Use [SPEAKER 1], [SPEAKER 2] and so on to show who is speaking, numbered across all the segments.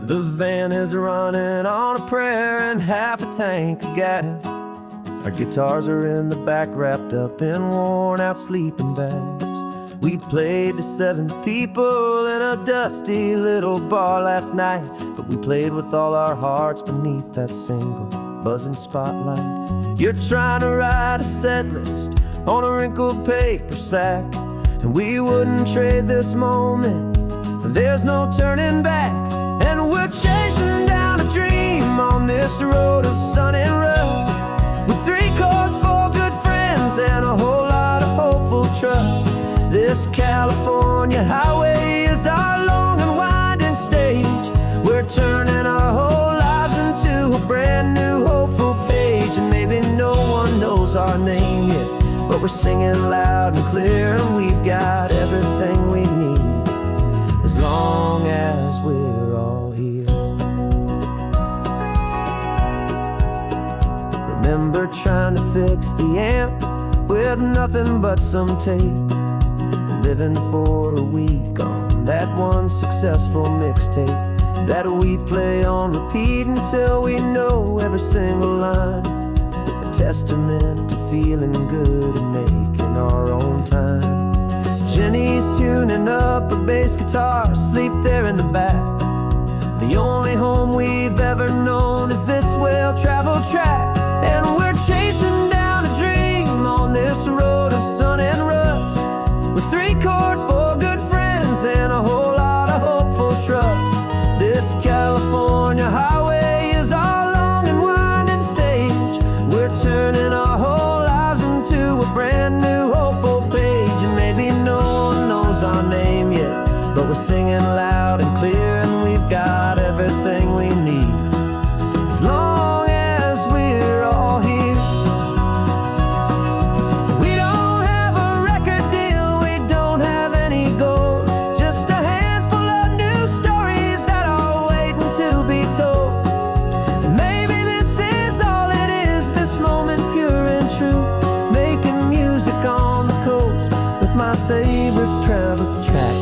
[SPEAKER 1] The van is running on a prayer and half a tank of gas. Our guitars are in the back, wrapped up in worn-out sleeping bags. We played to 7 people in a dusty little bar last night, but we played with all our hearts beneath that single buzzing spotlight. You're trying to write a set list on a wrinkled paper sack, and we wouldn't trade this moment. There's no turning back, and we're chasing down a dream on this road of sun and rust, with 3 chords, 4 good friends, and a whole lot of hopeful trust. This California highway is our long and winding stage. We're turning our whole lives into a brand new hopeful page. And maybe no one knows our name yet, but we're singing loud and clear, and we've got everything we need, as long as we're all here. Remember trying to fix the amp with nothing but some tape, living for a week on that one successful mixtape that we play on repeat until we know every single line. A testament to feeling good and making our own time. Jenny's tuning up her bass guitar, asleep there in the back. The only home we've ever known is this well-traveled track, and we're chasing down a dream on this road of sun and rust, with 3 chords, 4 good friends, and a whole lot of hopeful trust. This California highway is our long and winding stage. We're turning our whole lives into a brand new hopeful page. And maybe no one knows our name yet, but we're singing loud and clear, and we've got everything we need, as long as we're all here. My favorite travel track.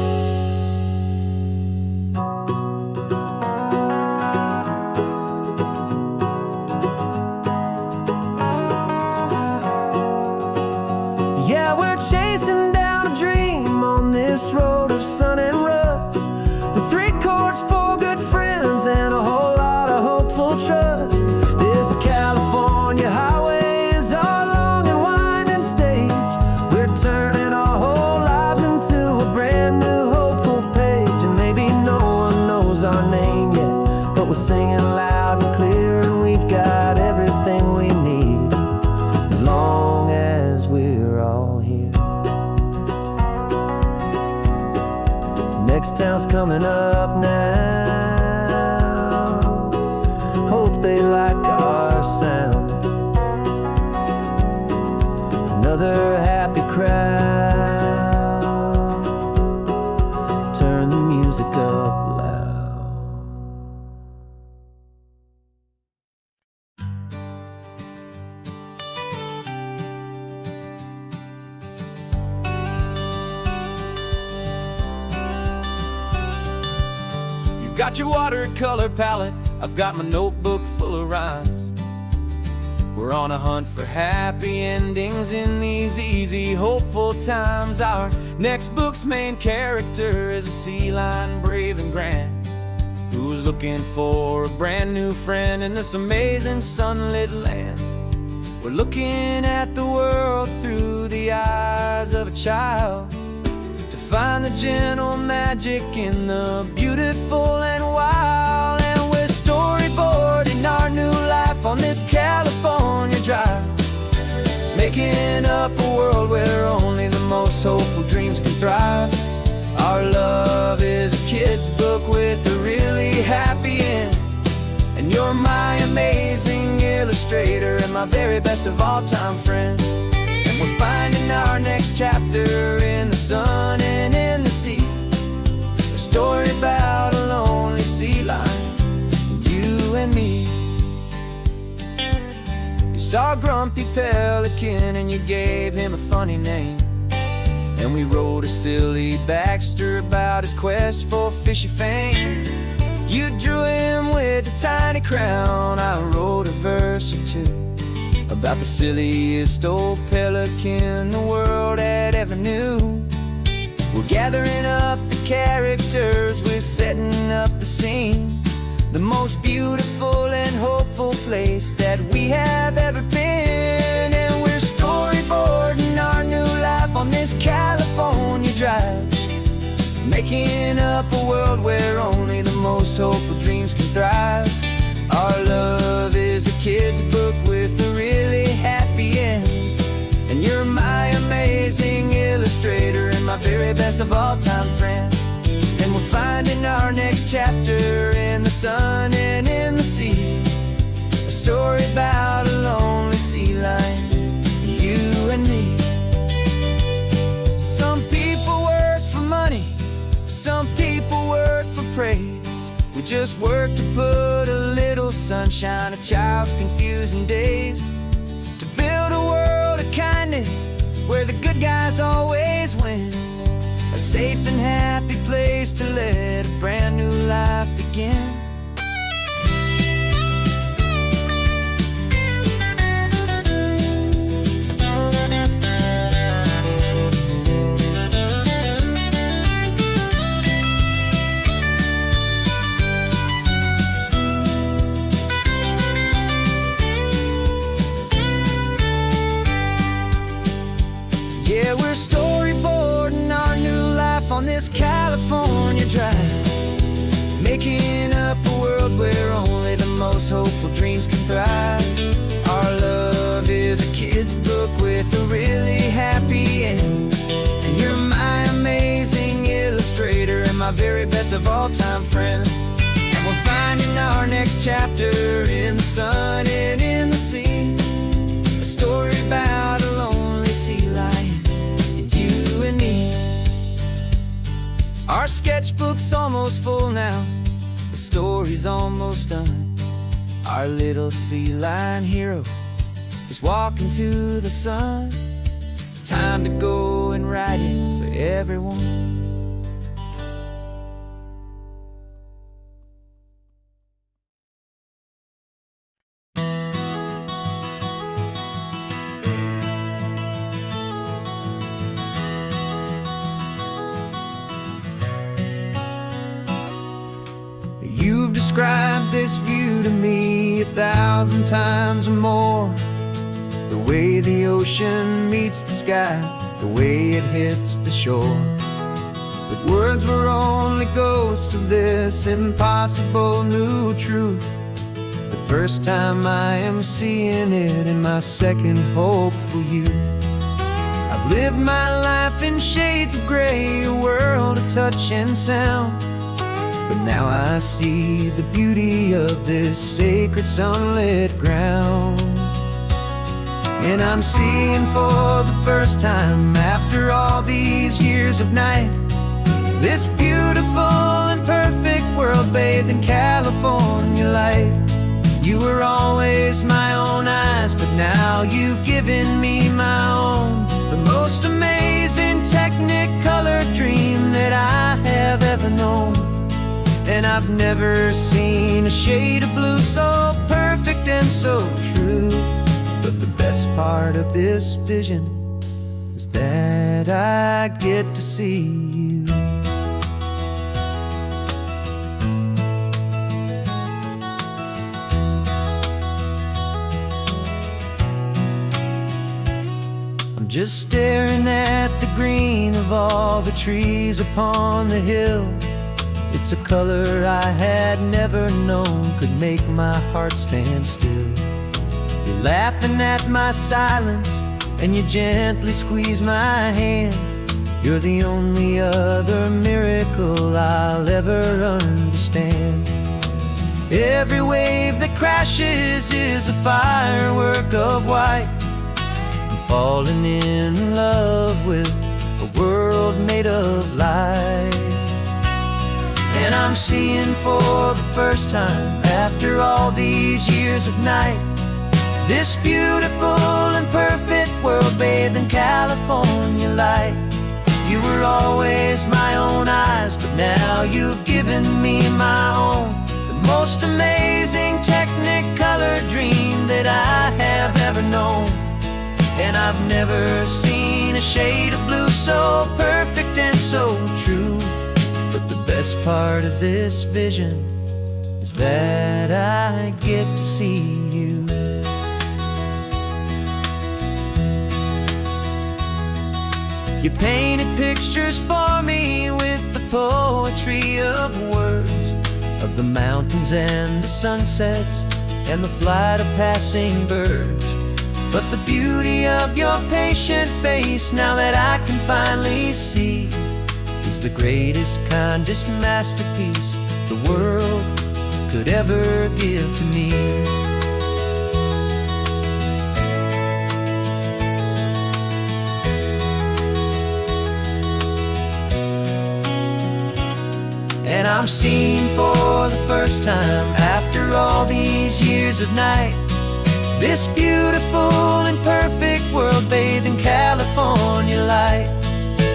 [SPEAKER 1] Yeah, we're chasing down a dream on this road of sun and rust, with 3 chords, 4 good friends, and a whole lot of hopeful trust. This California highway is our long and winding stage. We're turning our whole lives into a brand new hopeful page. And maybe no one knows our name yet, but we're singing loud and clear, and we've got everything we need, as long as we're all here. Next town's coming up now. Hope they like our sound. Another happy crowd. Turn the music up loud. You've got your watercolor palette, I've got my notebook full of rhymes. We're on a hunt for happy endings in these easy, hopeful times. Our next book's main character is a sea lion, brave and grand, who's looking for a brand new friend in this amazing sunlit land. We're looking at the world through the eyes of a child, to find the gentle magic in the beautiful and wild. And we're storyboarding our new life on this California drive, making up a world where only the most hopeful dreams can thrive. Our love is a kid's book with a really happy end, and you're my amazing illustrator and my very best of all time friend. And we're finding our next chapter in the sun and in the sea, a story about a lonely sea lion, you and me. You saw a grumpy pelican and you gave him a funny name, and we wrote a silly Baxter about his quest for fishy fame. You drew him with a tiny crown. I wrote a verse or two about the silliest old pelican the world had ever knew. We're gathering up the characters, we're setting up the scene, the most beautiful and hopeful place that we have ever been. And we're storyboarding our new life on this California drive, making up a world where only the most hopeful dreams can thrive. Our love is a kid's book with a really happy end, and you're my amazing illustrator and my very best of all-time friend. And we're finding our next chapter in the sun and in the sea, a story about a lonely sea lion, you and me. Some people work for money, some people work for praise. We just work to put a little sunshine in a child's confusing days, to build a world of kindness where the good guys always win, a safe and happy place to let a brand new life begin. Yeah, we're storyboarding our new life on this California drive, making up a world where only the most hopeful dreams can thrive. Our love is a kid's book with a really happy end, and you're my amazing illustrator and my very best of all-time friend. And we're finding our next chapter in the sun and in the sea, a story about a lonely sea lion, you and me. Our sketchbook's almost full now, the story's almost done. Our little sea lion hero is walking to the sun. Time to go and write it for everyone. You've described this view to me 1,000 times or more, the way the ocean meets the sky, the way it hits the shore. But words were only ghosts of this impossible new truth. The first time I am seeing it in my second hopeful youth. I've lived my life in shades of gray, a world of touch and sound, but now I see the beauty of this sacred sunlit ground. And I'm seeing for the first time, after all these years of night, this beautiful and perfect world bathed in California light. You were always my own eyes, but now you've given me my own, the most amazing technicolor dream that I have ever known. And I've never seen a shade of blue so perfect and so true. But the best part of this vision is that I get to see you. I'm just staring at the green of all the trees upon the hill. It's a color I had never known could make my heart stand still. You're laughing at my silence, and you gently squeeze my hand. You're the only other miracle I'll ever understand. Every wave that crashes is a firework of white. I'm falling in love with a world made of light. And I'm seeing for the first time, after all these years of night, this beautiful and perfect world bathed in California light. You were always my own eyes, but now you've given me my own, most amazing Technicolor dream that I have ever known. And I've never seen a shade of blue so perfect and so true. But the best part of this vision is that I get to see you. You painted pictures for me with the poetry of words, of the mountains and the sunsets and the flight of passing birds. But the beauty of your patient face, now that I can finally see, is the greatest, kindest masterpiece the world could ever give to me. And I'm seeing for the first time, after all these years of night, this beautiful and perfect world bathed in California light.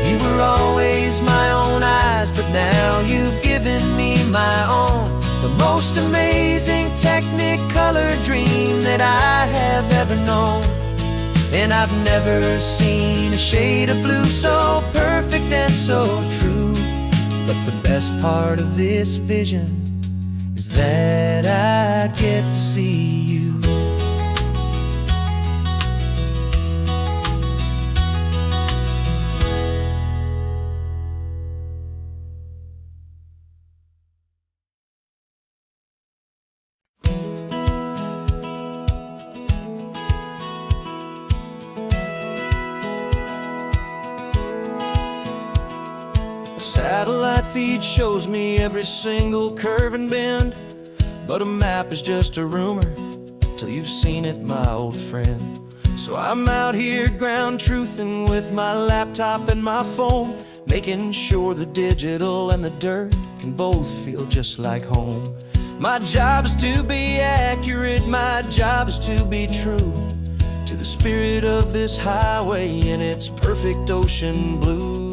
[SPEAKER 1] You were always my own eyes, but now you've given me my own. The most amazing Technicolor dream that I have ever known. And I've never seen a shade of blue so perfect and so true. But the best part of this vision is that I get to see you. Satellite feed shows me every single curve and bend, but a map is just a rumor till you've seen it, my old friend. So I'm out here ground truthing with my laptop and my phone, making sure the digital and the dirt can both feel just like home. My job is to be accurate, my job is to be true to the spirit of this highway in its perfect ocean blue.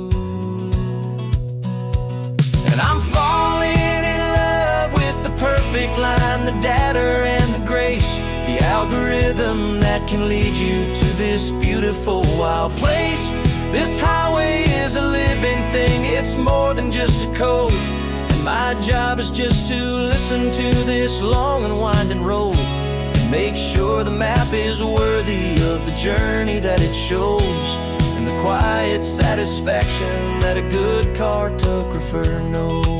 [SPEAKER 1] And I'm falling in love with the perfect line, the data and the grace, the algorithm that can lead you to this beautiful wild place. This highway is a living thing, it's more than just a code. And my job is just to listen to this long and winding road and make sure the map is worthy of the journey that it shows, and the quiet satisfaction that a good cartographer knows.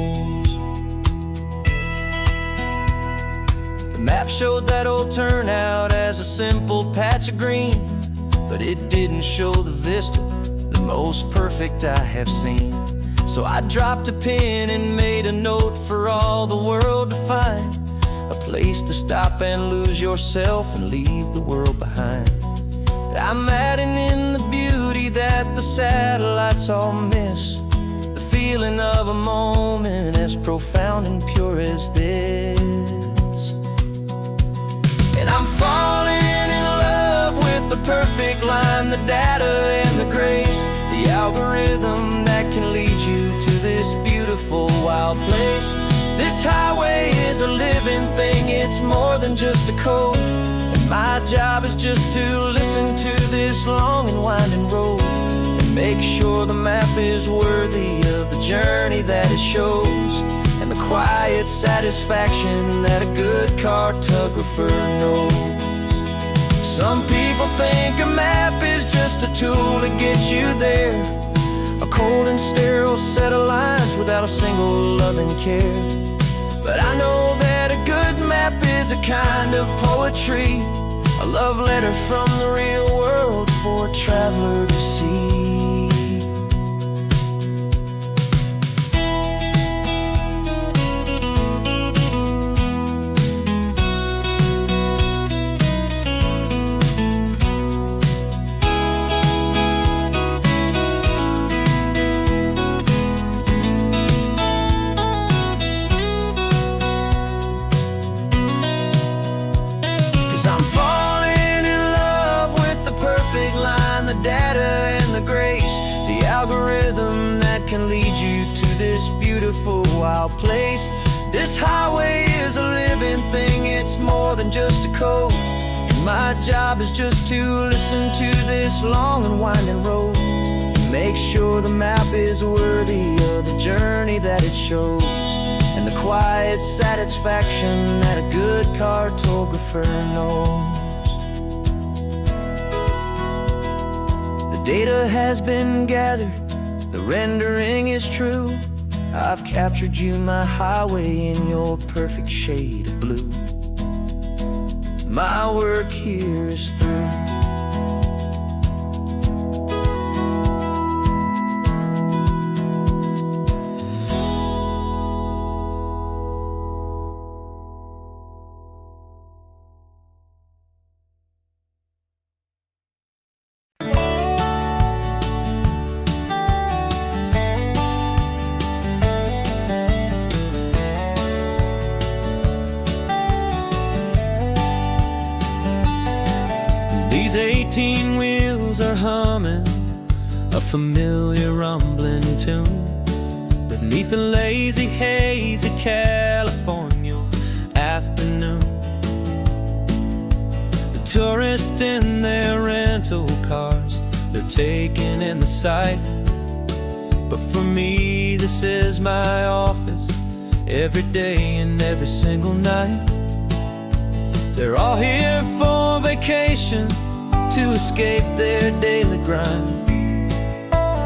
[SPEAKER 1] The map showed that old turnout as a simple patch of green, but it didn't show the vista, the most perfect I have seen. So I dropped a pin and made a note for all the world to find, a place to stop and lose yourself and leave the world behind. I'm adding in the beauty that the satellites all miss, the feeling of a moment as profound and pure as this. And I'm falling in love with the perfect line, the data and the grace, the algorithm that can lead you to this beautiful wild place. This highway is a living thing, it's more than just a code. My job is just to listen to this long and winding road and make sure the map is worthy of the journey that it shows, and the quiet satisfaction that a good cartographer knows. Some people think a map is just a tool to get you there, a cold and sterile set of lines without a single loving care. But I know that a good map is a kind of poetry, a love letter from the real world for a traveler to see. Algorithm that can lead you to this beautiful wild place. This highway is a living thing, it's more than just a code. And my job is just to listen to this long and winding road, and make sure the map is worthy of the journey that it shows, and the quiet satisfaction that a good cartographer knows. The data has been gathered, the rendering is true. I've captured you, my highway, in your perfect shade of blue. My work here is through. These 18 wheels are humming a familiar rumbling tune beneath the lazy haze of California afternoon. The tourists in their rental cars, they're taking in the sight. But for me, this is my office, every day and every single night. They're all here for vacation, to escape their daily grind.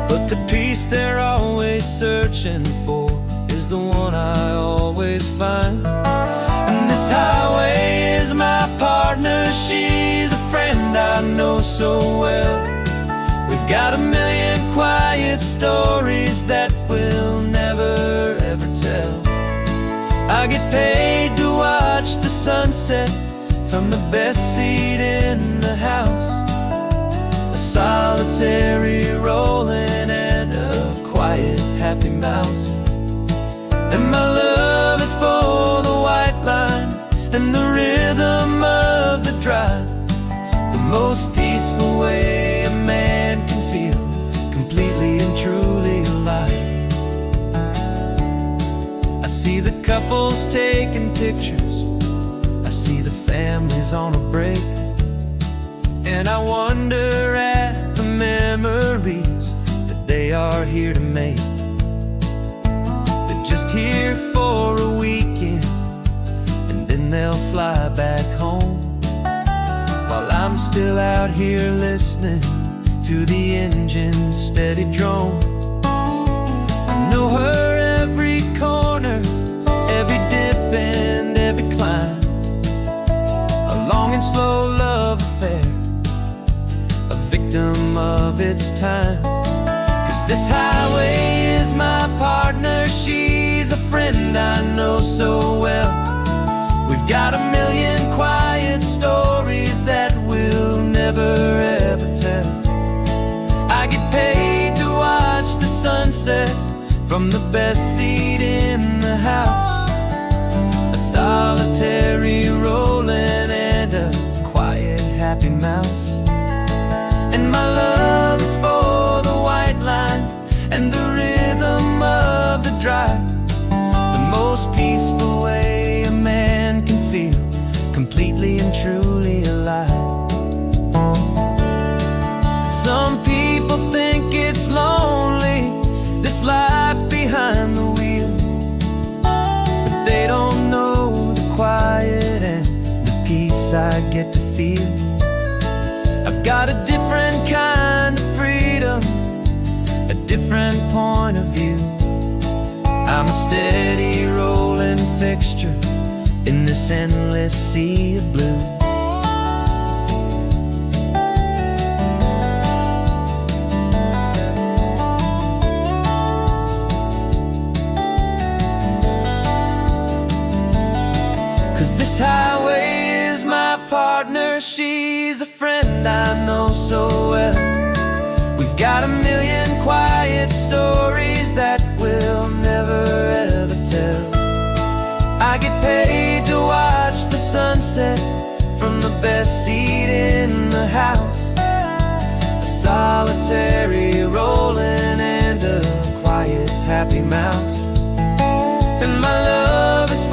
[SPEAKER 1] But the peace they're always searching for is the one I always find. And this highway is my partner, she's a friend I know so well. We've got a million quiet stories that we'll never ever tell. I get paid to watch the sunset from the best seat in the house, a solitary rolling and a quiet happy mouse. And my love is for the white line and the rhythm of the drive, the most peaceful way a man can feel completely and truly alive. I see the couples taking pictures, I see the families on a break, and I wonder at the memories that they are here to make. They're just here for a weekend, and then they'll fly back home, while I'm still out here listening to the engine's steady drone. I know her every corner, every dip and every climb, a long and slow love affair, a victim of its time. 'Cause this highway is my partner, she's a friend I know so well. We've got a million quiet stories that we'll never ever tell. I get paid to watch the sunset from the best seat in the house, a solitary rolling and a quiet happy mouse. And my love is for the white line and the rhythm of the drive, the most peaceful way a man can feel completely and truly alive. Some people think it's lonely, this life behind the wheel, but they don't know the quiet and the peace I get to feel. I've got a different kind of freedom, a different point of view. I'm a steady rolling fixture in this endless sea of blue. This highway is my partner, she's a friend I know so well. We've got a million quiet stories that we'll never ever tell. I get paid to watch the sunset from the best seat in the house, a solitary rolling and a quiet happy mouse. And my love is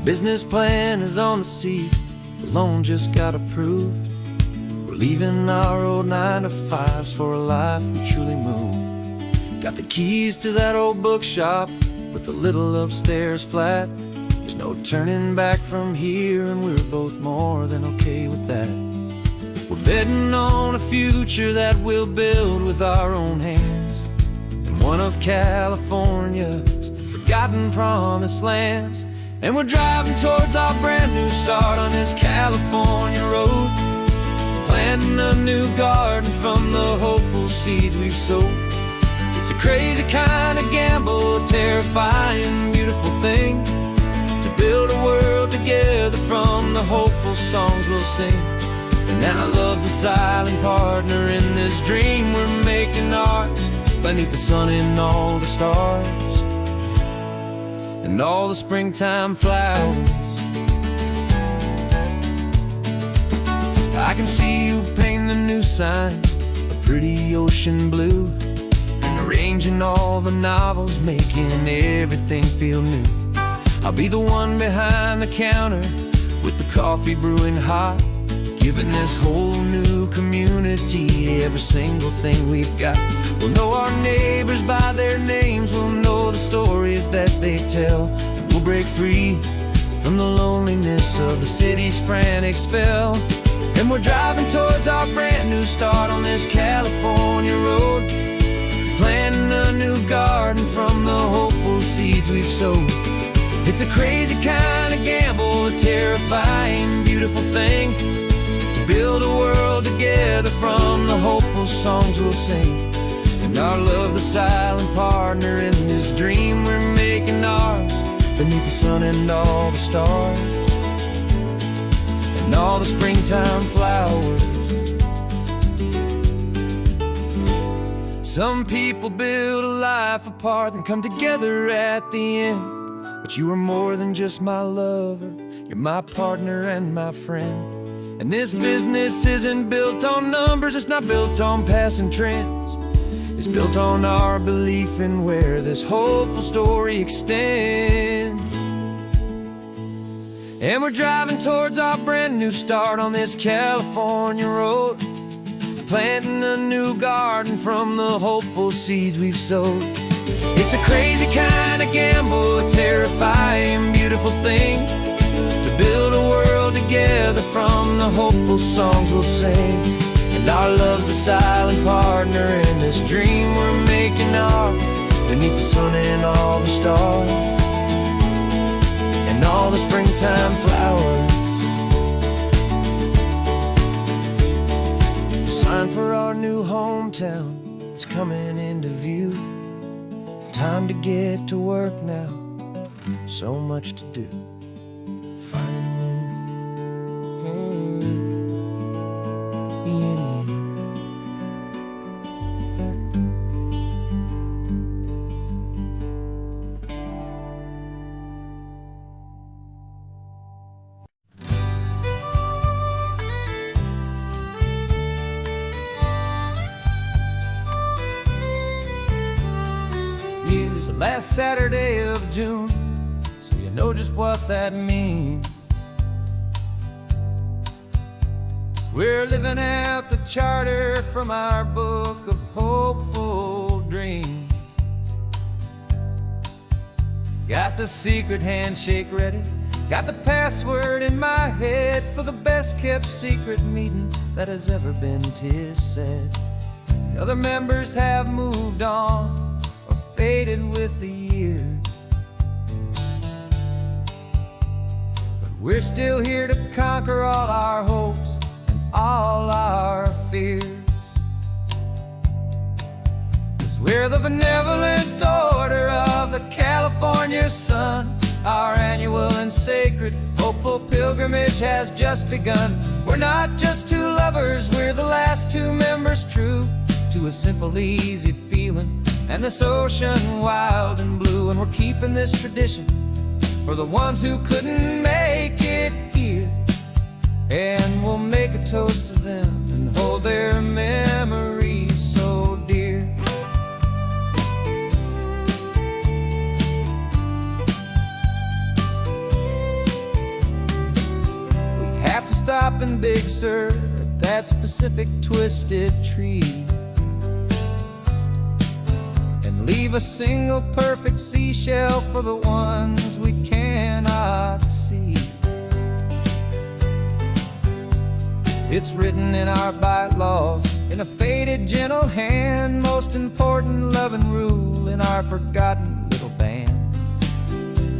[SPEAKER 1] business plan is on the seat, the loan just got approved. We're leaving our old 9-to-5s for a life we truly move. Got the keys to that old bookshop with the little upstairs flat. There's no turning back from here, and we're both more than okay with that. We're betting on a future that we'll build with our own hands, in one of California's forgotten promised lands. And we're driving towards our brand new start on this California road, planting a new garden from the hopeful seeds we've sowed. It's a crazy kind of gamble, a terrifying, beautiful thing, to build a world together from the hopeful songs we'll sing. And now love's a silent partner in this dream we're making ours, beneath the sun and all the stars and all the springtime flowers. I can see you painting a new sign, a pretty ocean blue, and arranging all the novels, making everything feel new. I'll be the one behind the counter with the coffee brewing hot, giving this whole new community every single thing we've got. We'll know our neighbors by their names, we'll know the stories that they tell, and we'll break free from the loneliness of the city's frantic spell. And we're driving towards our brand new start on this California road, planting a new garden from the hopeful seeds we've sowed. It's a crazy kind of gamble, a terrifying, beautiful thing, to build a world together from the hopeful songs we'll sing. And our love, the silent partner in this dream we're making ours, beneath the sun and all the stars and all the springtime flowers. Some people build a life apart and come together at the end, but you are more than just my lover, you're my partner and my friend. And this business isn't built on numbers, it's not built on passing trends, it's built on our belief in where this hopeful story extends. And we're driving towards our brand new start on this California road, planting a new garden from the hopeful seeds we've sowed. It's a crazy kind of gamble, a terrifying, beautiful thing, to build a world together from the hopeful songs we'll sing. And our love's a silent partner in this dream we're making ours, beneath the sun and all the stars and all the springtime flowers. The sign for our new hometown is coming into view. Time to get to work now, so much to do. It's the last Saturday of June, so you know just what that means. We're living out the charter from our book of hopeful dreams. Got the secret handshake ready, got the password in my head for the best kept secret meeting that has ever been, 'tis said. The other members have moved on, faded with the years, but we're still here to conquer all our hopes and all our fears. 'Cause we're the benevolent order of the California sun. Our annual and sacred hopeful pilgrimage has just begun. We're not just two lovers, we're the last two members true to a simple, easy feeling and this ocean wild and blue. And we're keeping this tradition for the ones who couldn't make it here, and we'll make a toast to them and hold their memories so dear. stopping, Big Sur, at that specific twisted tree, and leave a single perfect seashell for the ones we cannot see. It's written in our bylaws, in a faded gentle hand, most important loving rule in our forgotten little band,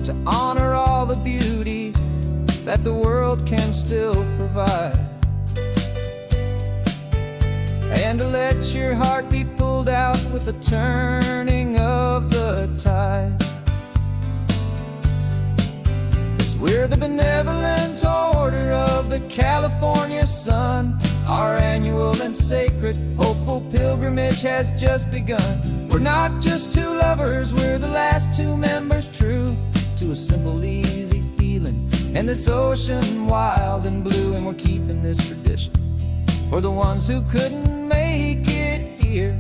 [SPEAKER 1] to honor all the beauty that the world can still provide, and to let your heart be pulled out with the turning of the tide. 'Cause we're the benevolent order of the California sun. Our annual and sacred hopeful pilgrimage has just begun. We're not just two lovers, we're the last two members true to a simple, easy feeling, and this ocean wild and blue. And we're keeping this tradition for the ones who couldn't make it here,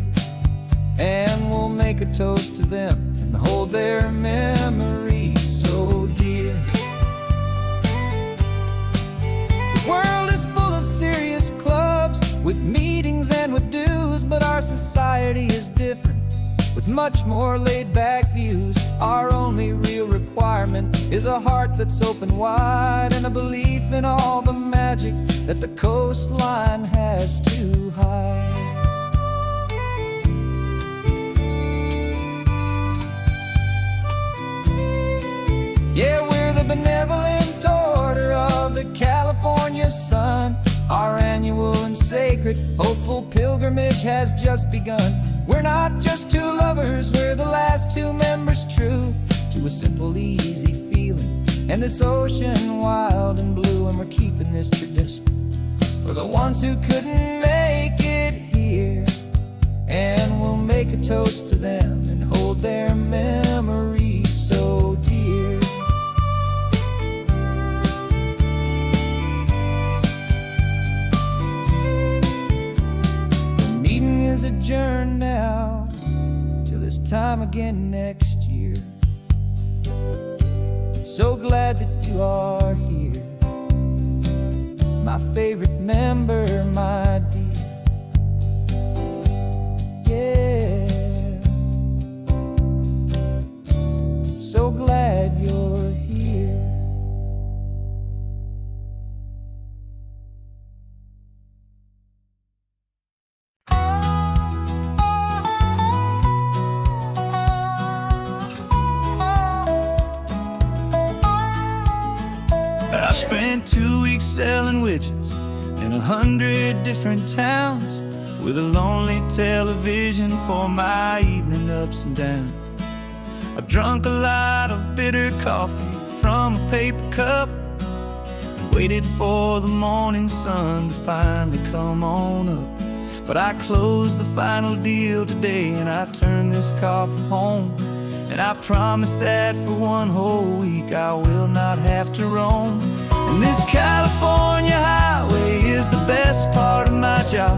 [SPEAKER 1] and we'll make a toast to them and hold their memories so dear. The world is full of serious clubs with meetings and with dues, but our society is different, with much more laid-back views. Our only real requirement is a heart that's open wide, and a belief in all the magic that the coastline has to hide. Yeah, we're the benevolent order of the California sun. Our annual and sacred hopeful pilgrimage has just begun. We're not just two lovers, we're the last two members true to a simple, easy feeling, and this ocean wild and blue. And we're keeping this tradition for the ones who couldn't make it here, and we'll make a toast to them and hold their memories so dear. The meeting is adjourned now till this time again next year. So glad that you are here, my favorite member, my dear. Yeah, so glad you're here.
[SPEAKER 2] I spent 2 weeks selling widgets in 100 different towns, with a lonely television for my evening ups and downs. I drunk a lot of bitter coffee from a paper cup, and waited for the morning sun to finally come on up. But I closed the final deal today, and I turned this car for home. And I promise that for one whole week I will not have to roam. And this California highway is the best part of my job.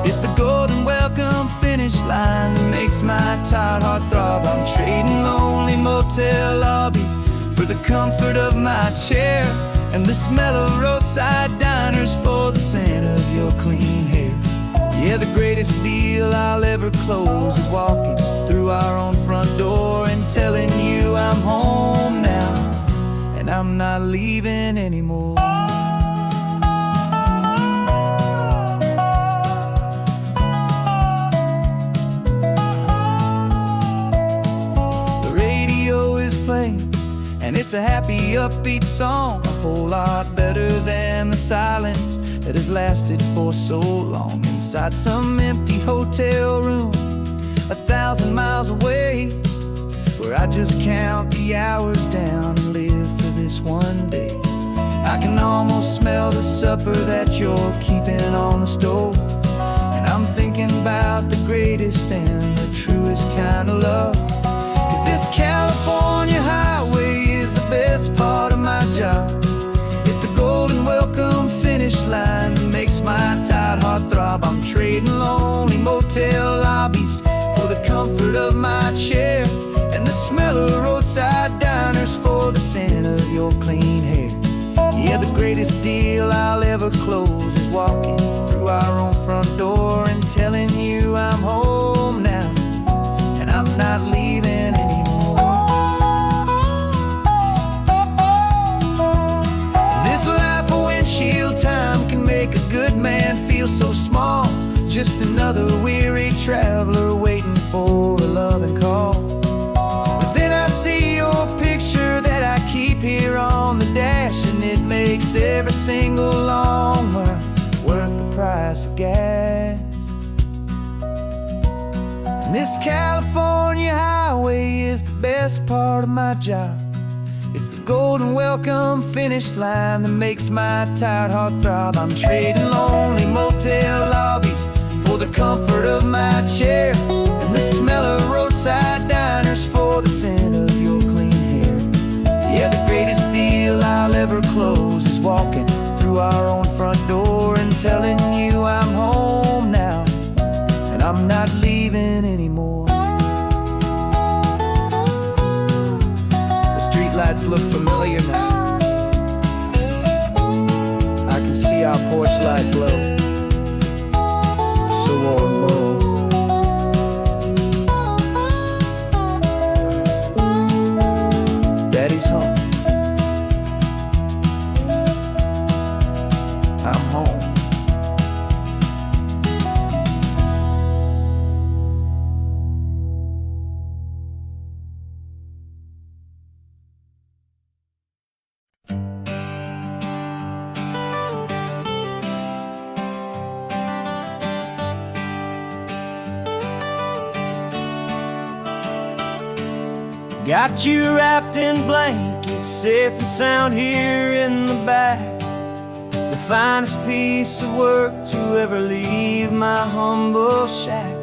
[SPEAKER 2] It's the golden welcome finish line that makes my tired heart throb. I'm trading lonely motel lobbies for the comfort of my chair, and the smell of roadside diners for the scent of your clean hair. Yeah, the greatest deal I'll ever close is walking through our own front door and telling you I'm home now, and I'm not leaving anymore. The radio is playing, and it's a happy, upbeat song, a whole lot better than the silence that has lasted for so long. Inside some empty hotel room 1,000 miles away, where I just count the hours down and live for this one day. I can almost smell the supper that you're keeping on the stove, and I'm thinking about the greatest and the truest kind of love. 'Cause this California highway is the best part of my job. It's the golden welcome finish line that makes my tired heart throb. I'm trading lonely motel lobbies for the comfort of my chair, and the smell of roadside diners for the scent of your clean hair. Yeah, the greatest deal I'll ever never closes, walking through our own front door and telling you I'm home now, and I'm not leaving anymore. This life of windshield time can make a good man feel so small, just another weary traveler waiting for a loving call. But then I see your picture that I keep here on the dash, and it makes every single long mile worth the price of gas. And this California highway is the best part of my job. It's the golden welcome finish line that makes my tired heart throb. I'm trading lonely motel lobbies for the comfort of my chair, and the smell of roadside diners for the scent of your clean hair. Yeah, the greatest deal I'll ever close is walking through our own front door and telling you I'm home now, and I'm not leaving anymore. The streetlights look familiar now. I can see our porch light glow, so warm, warm. Daddy's home. I'm home.
[SPEAKER 1] Got you wrapped in blankets, safe and sound here in the back. The finest piece of work to ever leave my humble shack.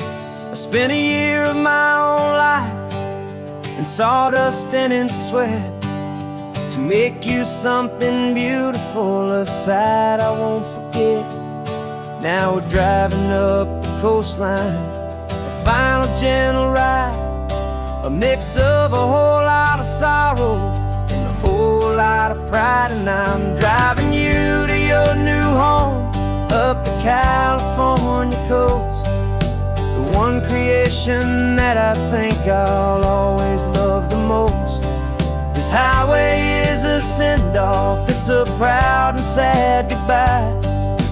[SPEAKER 1] I spent a year of my own life in sawdust and in sweat to make you something beautiful, a sight I won't forget. Now we're driving up the coastline, a final gentle ride, a mix of a whole lot of sorrow and a whole lot of pride. And I'm driving you to your new home up the California coast, the one creation that I think I'll always love the most. This highway is a send-off, it's a proud and sad goodbye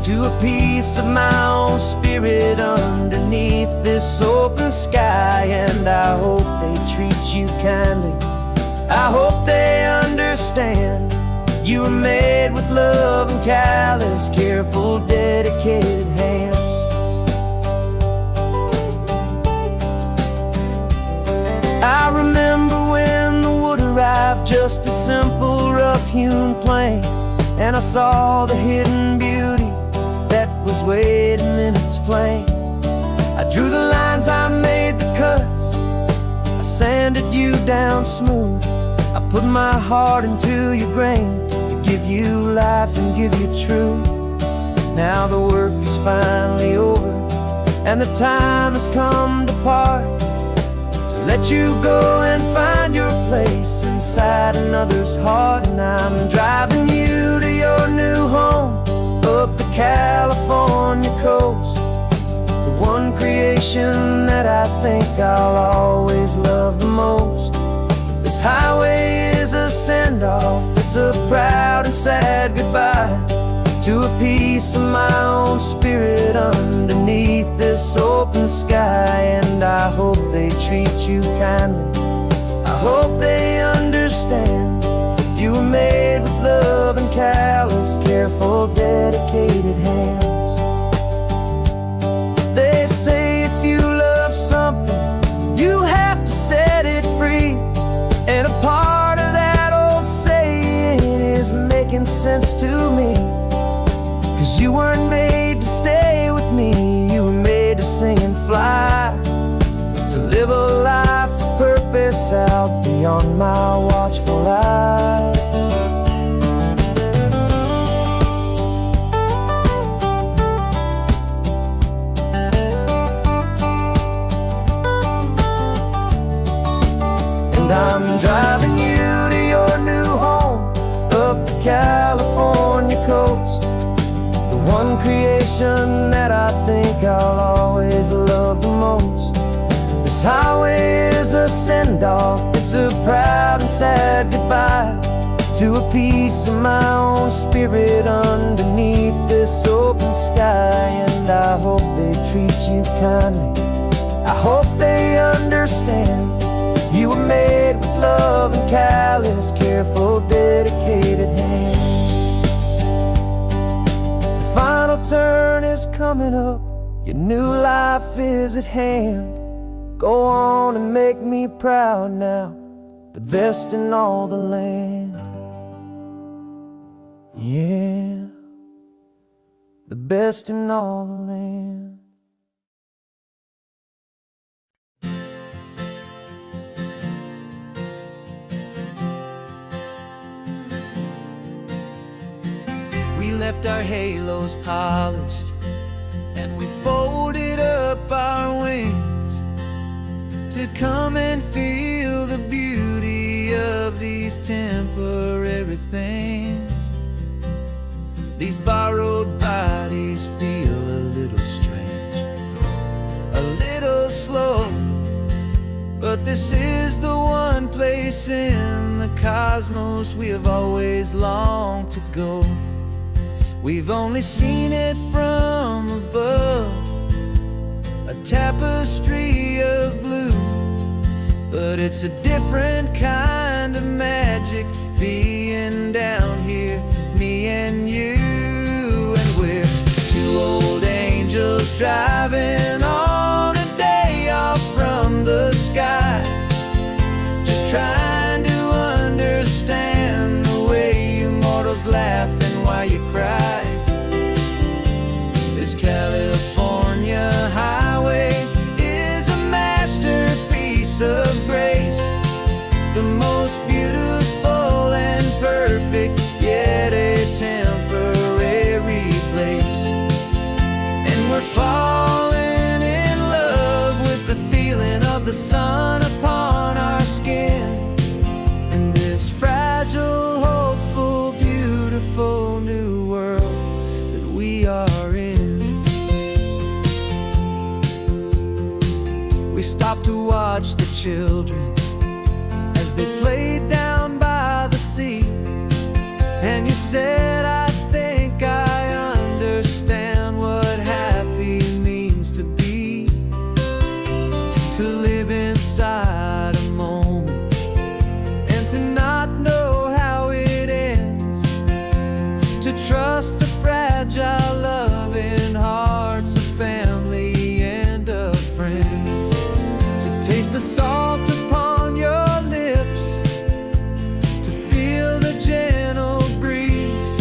[SPEAKER 1] to a piece of my own spirit underneath this open sky. And I hope they treat you kindly, I hope they understand you were made with love and callous, careful, dedicated hands. I remember when the wood arrived, just a simple rough-hewn plank, and I saw the hidden beauty that was waiting in its flame. I drew the lines, I made the cuts, I sanded you down smooth. I put my heart into your grain to give you life and give you truth. Now the work is finally over, and the time has come to part, to let you go and find your place inside another's heart. And I'm driving you to your new home up the California coast, the one creation that I think I'll always love the most. This highway is a send-off, it's a proud and sad goodbye to a piece of my own spirit underneath this open sky. And I hope they treat you kindly, I hope they understand you were made with love and callous, careful, dedicated hands. They say if you love something, you have to set it free, and a part of that old saying is making sense to me. 'Cause you weren't made to stay with me, you were made to sing and fly, to live a life of purpose out beyond my watchful eye. And I'm driving you to your new home up the California coast, destination that I think I'll always love the most. This highway is a send-off, it's a proud and sad goodbye to a piece of my own spirit underneath this open sky. And I hope they treat you kindly, I hope they understand you were made with love and callous, careful, dedicated hands. The final turn is coming up, your new life is at hand. Go on and make me proud now, the best in all the land. Yeah, the best in all the land. We left our halos polished, and we folded up our wings to come and feel the beauty of these temporary things. These borrowed bodies feel a little strange, a little slow, but this is the one place in the cosmos we have always longed to go. We've only seen it from above, a tapestry of blue, but it's a different kind of magic being down here, me and you. And we're two old angels driving on a day off from the sky, just trying to understand the way you mortals laugh and why you cry. This California highway is a masterpiece of grace, the most beautiful and perfect, yet a temporary place. And we're falling in love with the feeling of the sun upon our skin, in this fragile, hopeful, beautiful new world that we are in. We stopped to watch the children as they played down by the sea, and you said, I think I understand what happy means to be, to live inside a moment and to not know how it ends, to trust the fragile loving hearts of family and of friends, to taste the salt upon your lips, to feel the gentle breeze,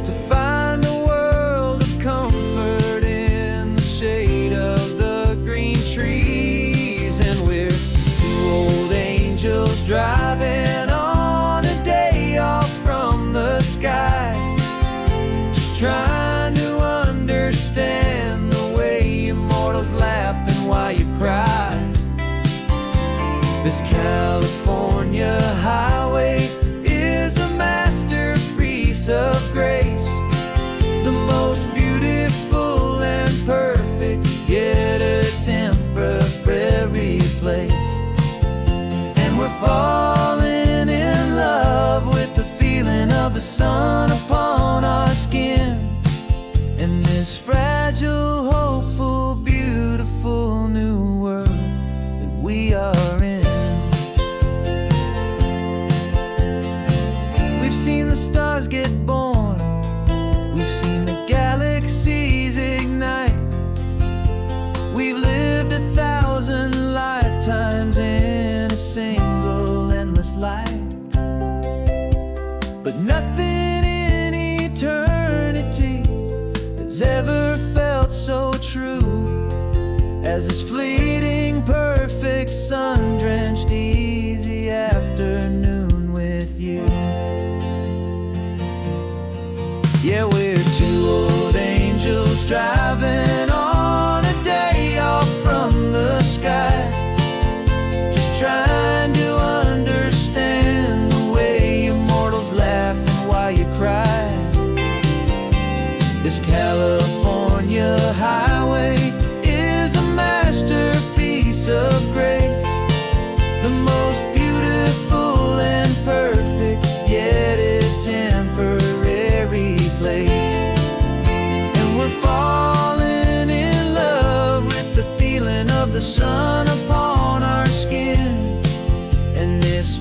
[SPEAKER 1] to find a world of comfort in the shade of the green trees. And we're two old angels driving on a day off from the sky, just trying to understand the way immortals laugh and why you cry. This California highway is a masterpiece of grace, the most beautiful and perfect, yet a temporary place. And we're falling in love with the feeling of the sun upon our skin, in this fragile, hopeful, beautiful new world that we are in. We've seen the stars get born, we've seen the galaxies ignite, we've lived 1,000 lifetimes in a single endless life. But nothing in eternity has ever felt so true as this fleeting, perfect, sun-drenched, easy afternoon with you. Yeah, we're two old angels driving on a day off from the sky, just trying to understand the way immortals laugh and why you cry. This California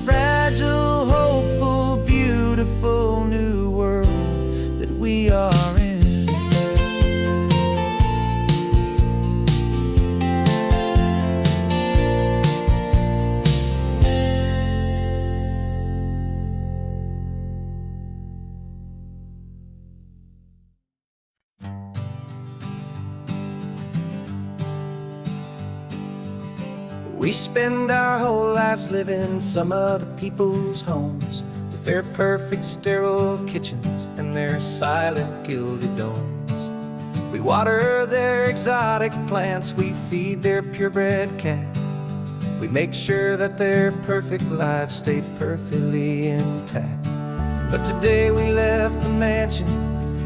[SPEAKER 2] fragile, hopeful, beautiful new world that we are in. We spend our whole lives living some other people's homes, with their perfect sterile kitchens and their silent gilded domes. We water their exotic plants, we feed their purebred cat. We make sure that their perfect lives stay perfectly intact. But today we left the mansion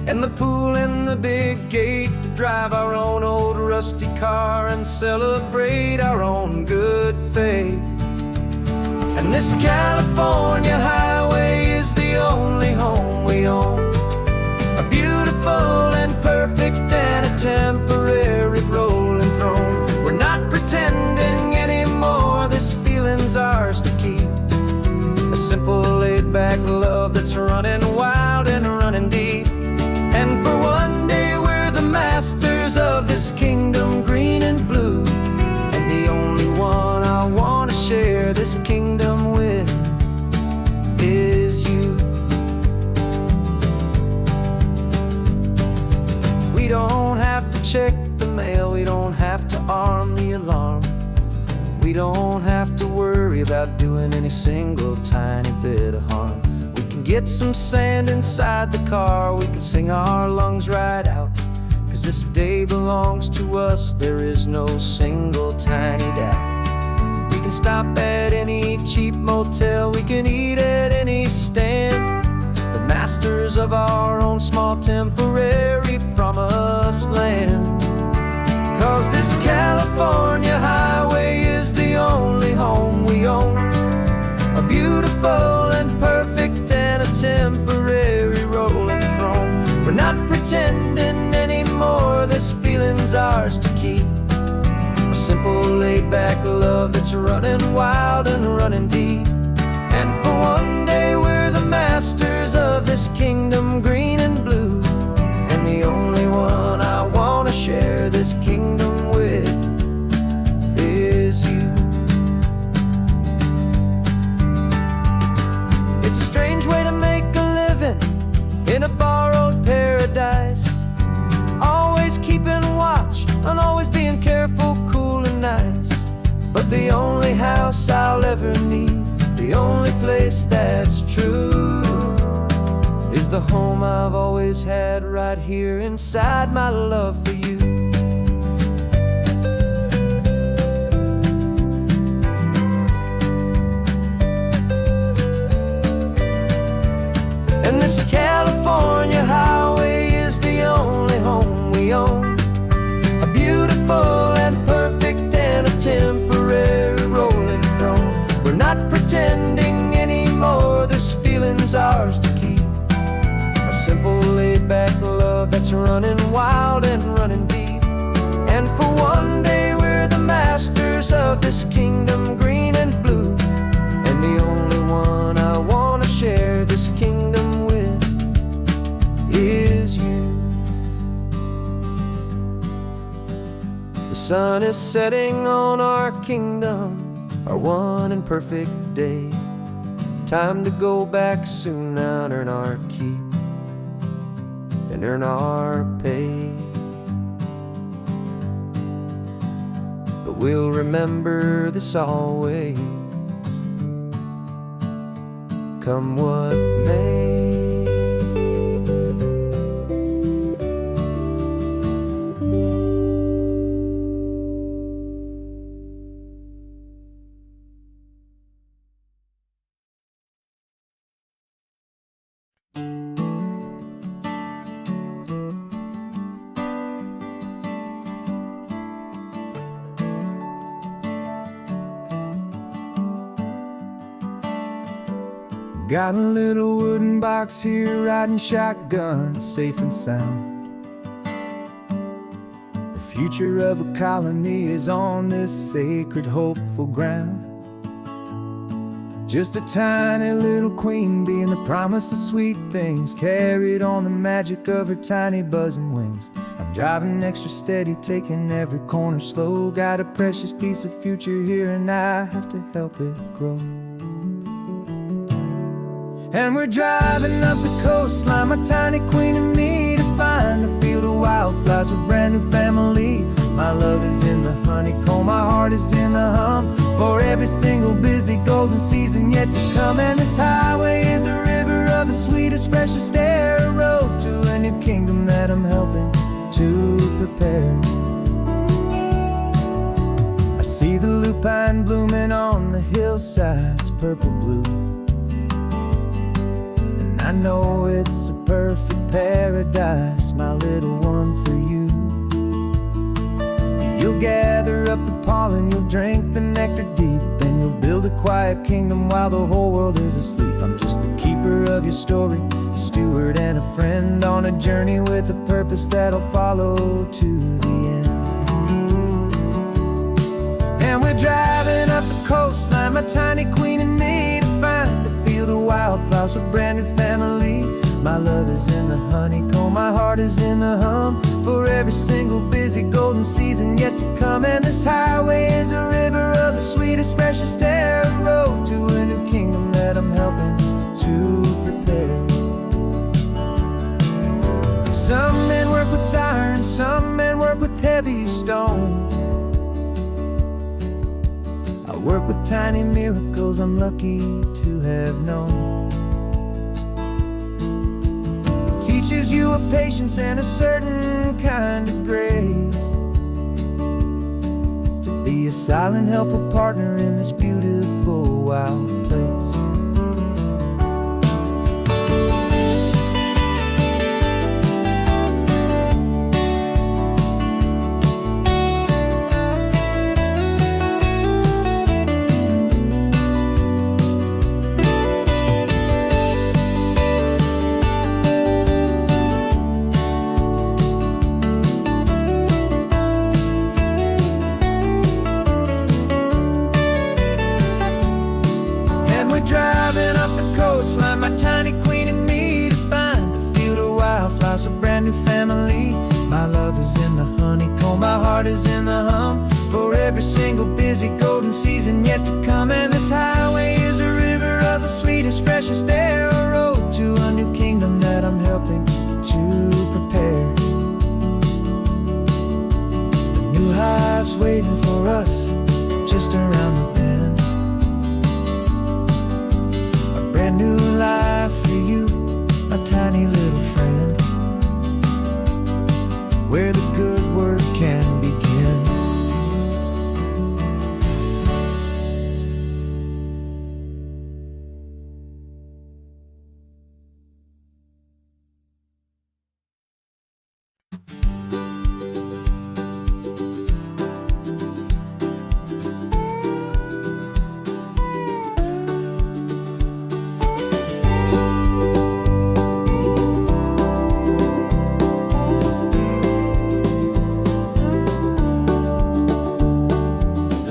[SPEAKER 2] and the pool and the big gate to drive our own old rusty car and celebrate our own good faith. And this California highway is the only home we own, a beautiful and perfect and a temporary rolling throne. We're not pretending anymore, this feeling's ours to keep, a simple laid-back love that's running wild and running deep. And for one day we're the masters of this kingdom green and blue, and the only one I want to share this kingdom with is you. We don't have to check the mail, we don't have to arm the alarm, we don't have to worry about doing any single tiny bit of harm. We can get some sand inside the car, we can sing our lungs right out, 'cause this day belongs to us, there is no single tiny doubt. We can stop at any cheap motel, we can eat at any stand, the masters of our own small temporary promised land. 'Cause this California highway is the only home we own, a beautiful and perfect and a temporary rolling throne. We're not pretending anymore, this feeling's ours to keep, a simple laid-back love that's running wild and running deep. And for one day we're the masters of this kingdom green and blue, and the only one I want to share this kingdom with is you. It's a strange way to make a living in a borrowed paradise, always keeping watch and always being careful, cool and nice. But the only house I'll ever need, the only place that's true, is the home I've always had right here inside my love for you. And this California highway is the only home we own, a beautiful and perfect and a temporary rolling throne. We're not pretending anymore, this feeling's ours to keep, a simple laid-back love that's running wild and running deep. And for one day we're the masters of this kingdom green and blue, and the only one I want to share this kingdom with is you. The sun is setting on our kingdom, our one and perfect day. Time to go back soon now and earn our keep and earn our pay. But we'll remember this always, come what may. Got a little wooden box here, riding shotgun, safe and sound. The future of a colony is on this sacred, hopeful ground. Just a tiny little queen bee and the promise of sweet things, carried on the magic of her tiny buzzing wings. I'm driving extra steady, taking every corner slow. Got a precious piece of future here and I have to help it grow. And we're driving up the coastline, my tiny queen and me, to find a field of wildflowers, a brand new family. My love is in the honeycomb, my heart is in the hum, for every single busy golden season yet to come. And this highway is a river of the sweetest, freshest air, a road to a new kingdom that I'm helping to prepare. I see the lupine blooming on the hillsides, purple blue, and I know it's a perfect paradise, my little one, for you. You'll gather up the pollen, you'll drink the nectar deep, and you'll build a quiet kingdom while the whole world is asleep. I'm just the keeper of your story, a steward and a friend, on a journey with a purpose that'll follow to the end. And we're driving up the coastline, my tiny queen and me, to find a field of wildflowers, a brand new family. My love is in the honeycomb, my heart is in the hum, for every single busy golden season yet to come. And this highway is a river of the sweetest, freshest air, a road to a new kingdom that I'm helping to prepare. Some men work with iron, some men work with heavy stone. I work with tiny miracles I'm lucky to have known. Teaches you a patience and a certain kind of grace, to be a silent helper partner in this beautiful wild place. Driving up the coastline, my tiny queen and me, to find a field of wildflowers, a brand new family. My love is in the honeycomb, my heart is in the hum, for every single busy golden season yet to come. And this highway is a river of the sweetest, freshest air, a road to a new kingdom that I'm helping to prepare. The new hive's waiting for us just around the bend. New life for you, my tiny little friend, where the good work can begin.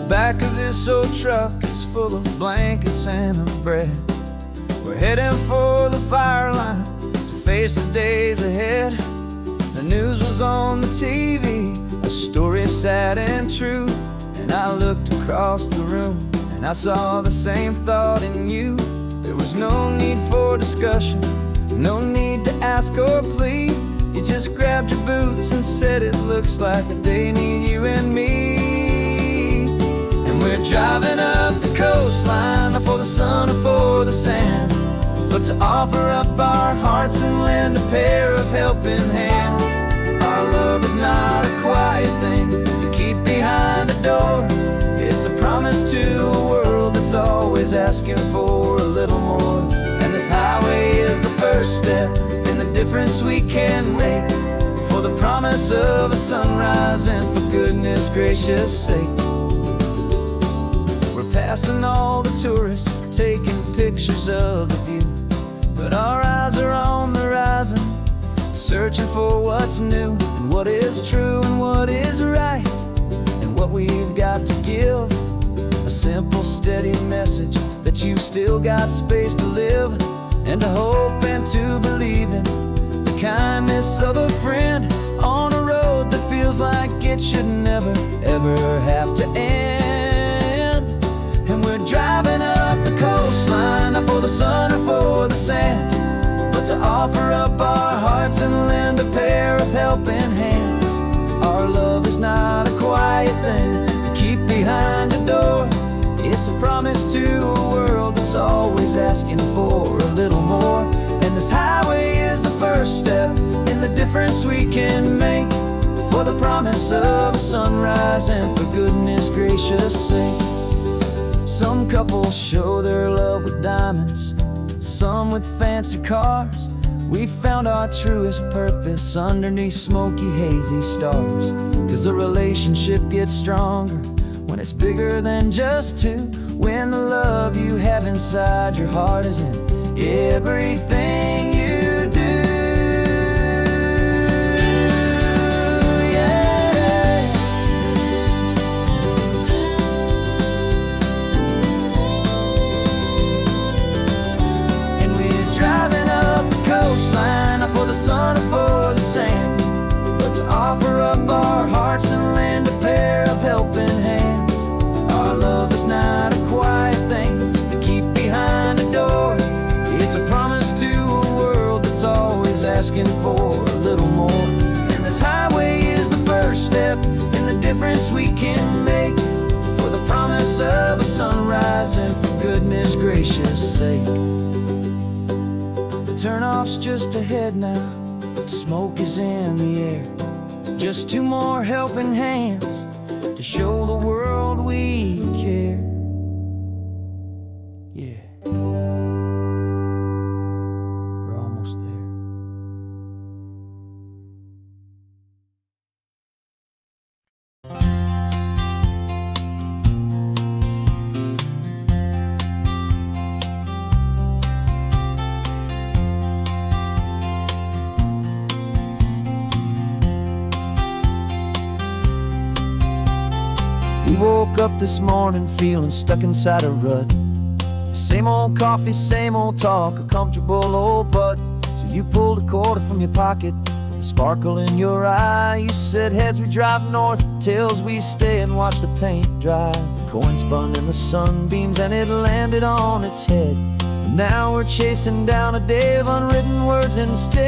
[SPEAKER 2] Back of this old truck is full of blankets and of bread. We're heading for the fire line to face the days ahead. The news was on the TV, a story sad and true, and I looked across the room and I saw the same thought in you. There was no need for discussion, no need to ask or plead. You just grabbed your boots and said it looks like a day need you and me. We're driving up the coastline, not for the sun or for the sand, but to offer up our hearts and lend a pair of helping hands. Our love is not a quiet thing you keep behind a door. It's a promise to a world that's always asking for a little more. And this highway is the first step in the difference we can make, for the promise of a sunrise and for goodness gracious sake. Passing all the tourists, taking pictures of the view, but our eyes are on the horizon, searching for what's new, and what is true and what is right, and what we've got to give. A simple, steady message that you've still got space to live, and to hope and to believe in the kindness of a friend on a road that feels like it should never, ever have to end. And we're driving up the coastline, not for the sun or for the sand, but to offer up our hearts and lend a pair of helping hands. Our love is not a quiet thing to keep behind a door. It's a promise to a world that's always asking for a little more. And this highway is the first step in the difference we can make, for the promise of a sunrise and for goodness gracious sake. Some couples show their love with diamonds, some with fancy cars. We found our truest purpose underneath smoky, hazy stars. 'Cause a relationship gets stronger when it's bigger than just two, when the love you have inside your heart is in everything you do. Yeah. And we're driving up the coastline, not for the sun or for the sand, but to offer up our hearts and lend a pair of helping hands. Our love is not a quiet thing to keep behind a door. It's a promise to a world that's always asking for a little more. And this highway is the first step in the difference we can make, for the promise of a sunrise and for goodness gracious sake. The turnoff's just ahead now, smoke is in the air. Just two more helping hands to show the world we care. Yeah, we're almost there. We woke up this morning feeling stuck inside a rut. Same old coffee, same old talk, a comfortable old butt. So you pulled a quarter from your pocket with a sparkle in your eye. You said heads we drive north, tails we stay and watch the paint dry. The coin spun in the sunbeams and it landed on its head. And now we're chasing down a day of unwritten words instead.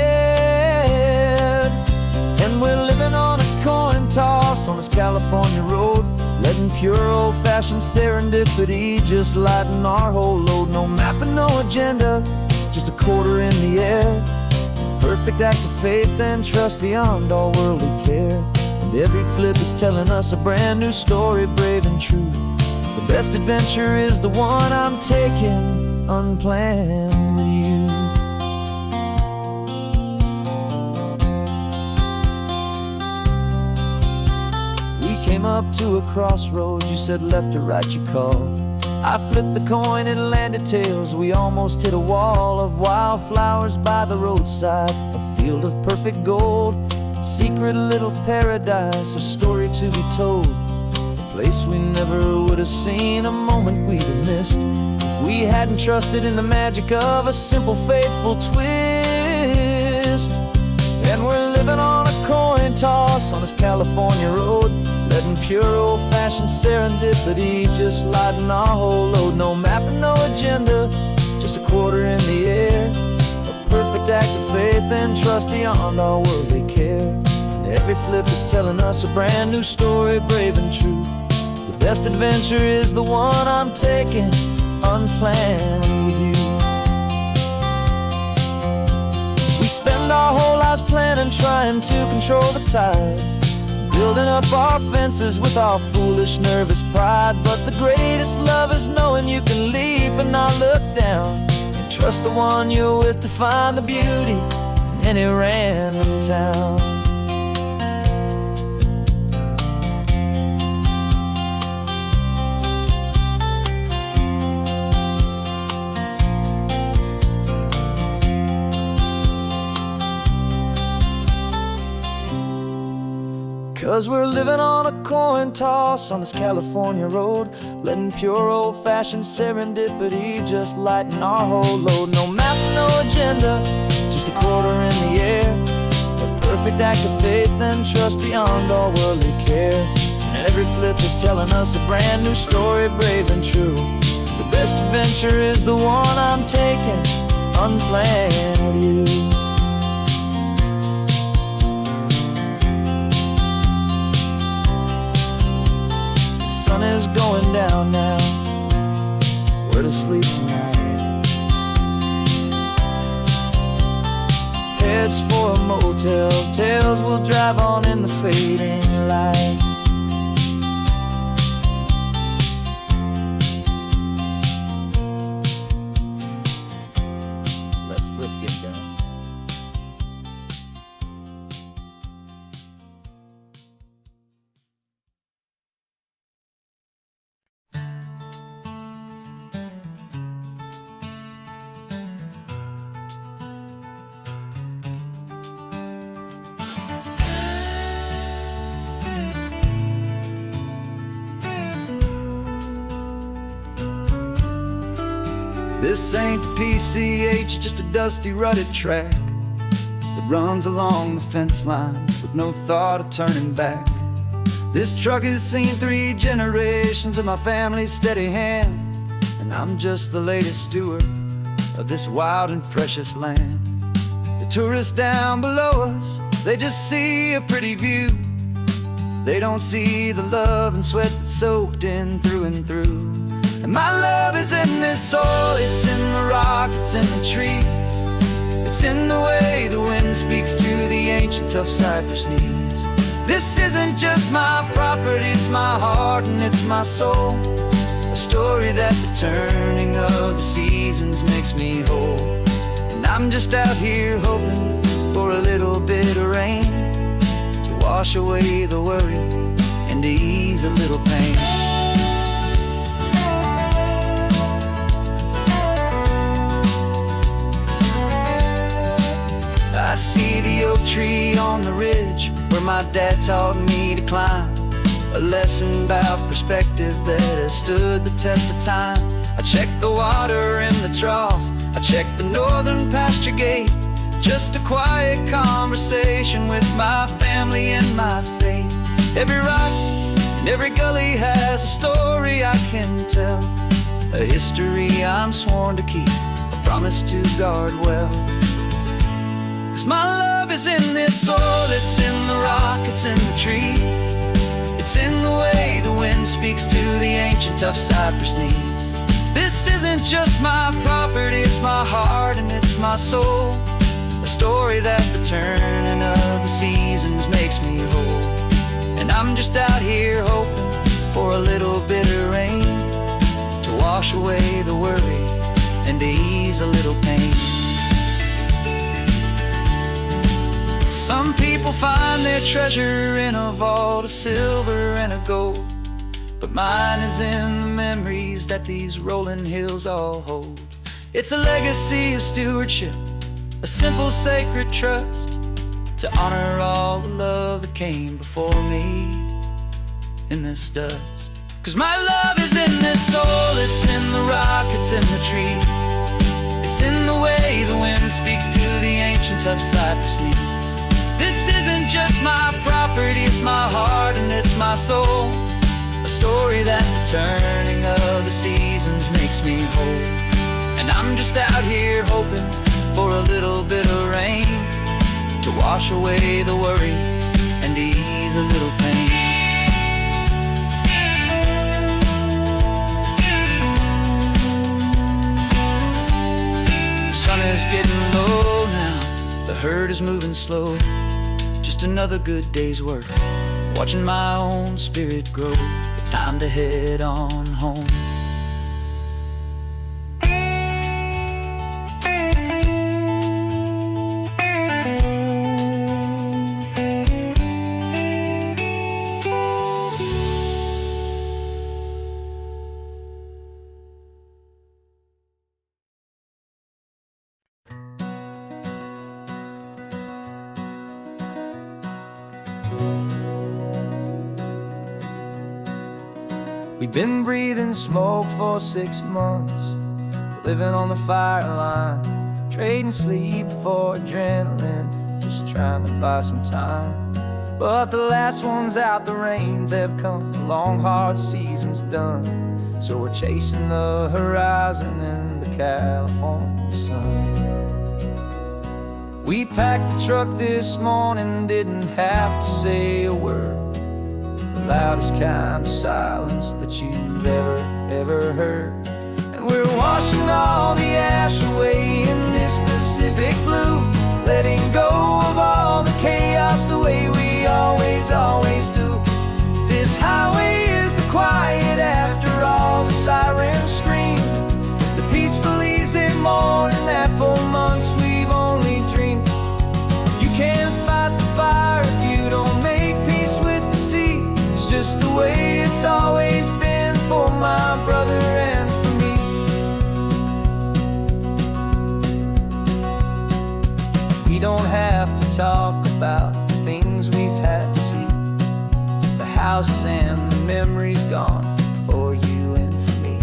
[SPEAKER 2] And we're living on a coin toss on this California road, letting pure old-fashioned serendipity just lighten our whole load. No map and no agenda, just a quarter in the air. Perfect act of faith and trust beyond all worldly care. And every flip is telling us a brand new story, brave and true. The best adventure is the one I'm taking unplanned with you. Came up to a crossroads, you said left or right you called. I flipped the coin, it landed tails. We almost hit a wall of wildflowers by the roadside, a field of perfect gold, secret little paradise, a story to be told, a place we never would have seen, a moment we'd have missed if we hadn't trusted in the magic of a simple faithful twist. And we're living on a coin toss on this California road, letting pure old-fashioned serendipity just lighten our whole load. No map and no agenda, just a quarter in the air. A perfect act of faith and trust beyond our worldly care. And every flip is telling us a brand new story, brave and true. The best adventure is the one I'm taking unplanned with you. We spend our whole lives planning, trying to control the tide, building up our fences with our foolish, nervous pride. But the greatest love is knowing you can leap and not look down, and trust the one you're with to find the beauty in any random town. 'Cause we're living on a coin toss on this California road, letting pure old-fashioned serendipity just lighten our whole load. No map, no agenda, just a quarter in the air, a perfect act of faith and trust beyond all worldly care. And every flip is telling us a brand new story, brave and true. The best adventure is the one I'm taking, unplanned with you. The sun is going down now, we're to sleep tonight. Heads for a motel, tails will drive on in the fading light. This ain't the PCH, just a dusty, rutted track that runs along the fence line with no thought of turning back. This truck has seen 3 generations of my family's steady hand, and I'm just the latest steward of this wild and precious land. The tourists down below us, they just see a pretty view. They don't see the love and sweat that's soaked in through and through. And my love is in this soil, it's in the rock, it's in the trees. It's in the way the wind speaks to the ancient tough cypress knees. This isn't just my property, it's my heart and it's my soul. A story that the turning of the seasons makes me whole. And I'm just out here hoping for a little bit of rain to wash away the worry and to ease a little pain. I see the oak tree on the ridge where my dad taught me to climb. A lesson about perspective that has stood the test of time. I check the water in the trough, I check the northern pasture gate. Just a quiet conversation with my family and my faith. Every rock and every gully has a story I can tell, a history I'm sworn to keep, a promise to guard well. 'Cause my love is in this soil, it's in the rock, it's in the trees. It's in the way the wind speaks to the ancient tough cypress knees. This isn't just my property, it's my heart and it's my soul. A story that the turning of the seasons makes me whole. And I'm just out here hoping for a little bit of rain to wash away the worry and to ease a little pain. Some people find their treasure in a vault of silver and of gold, but mine is in the memories that these rolling hills all hold. It's a legacy of stewardship, a simple sacred trust, to honor all the love that came before me in this dust. 'Cause my love is in this soil, it's in the rock, it's in the trees. It's in the way the wind speaks to the ancient tough cypress knees. This isn't just my property, it's my heart and it's my soul. A story that the turning of the seasons makes me whole. And I'm just out here hoping for a little bit of rain to wash away the worry and ease a little pain. The sun is getting low now, the herd is moving slow. Just another good day's work, watching my own spirit grow. Time to head on home. We've been breathing smoke for 6 months, living on the fire line, trading sleep for adrenaline, just trying to buy some time. But the last one's out, the rains have come, the long hard season's done. So we're chasing the horizon in the California sun. We packed the truck this morning, didn't have to say a word. The loudest kind of silence that you've ever heard. And we're washing all the ash away in this Pacific blue, letting go of all the chaos the way we always do. This highway is the quiet after all the sirens scream, the peaceful easy morning that for months we've only dreamed. You can't fight the fire if you don't make peace with the sea. It's just the way it's always been for my brother and for me. We don't have to talk about the things we've had to see, the houses and the memories gone for you and for me.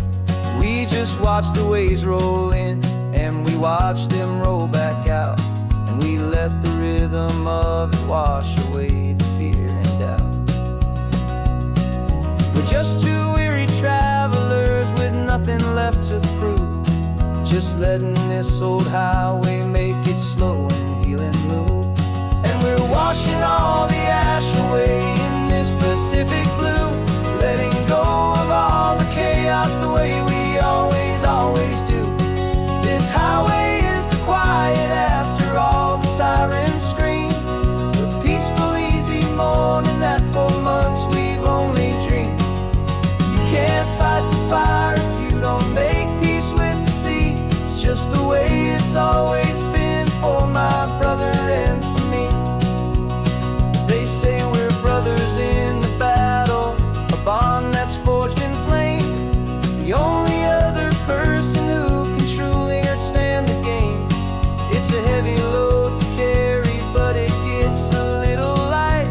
[SPEAKER 2] We just watch the waves roll in, and we watch them roll back out, and we let the rhythm of it wash away the fear and doubt. We're just two weary travelers with nothing left to prove, just letting this old highway make its slow and healing move. And we're washing all the ash away in this Pacific blue, letting go of all the chaos the way we always do. This highway is the quiet after all the sirens scream, the peaceful easy morning that for months we've only dreamed. You can't fight the fire if you don't make peace with the sea. It's just the way it's always been for my brother and for me. They say we're brothers in the battle, a bond that's forged in flame. The only other person who can truly understand the game. It's a heavy load to carry, but it gets a little light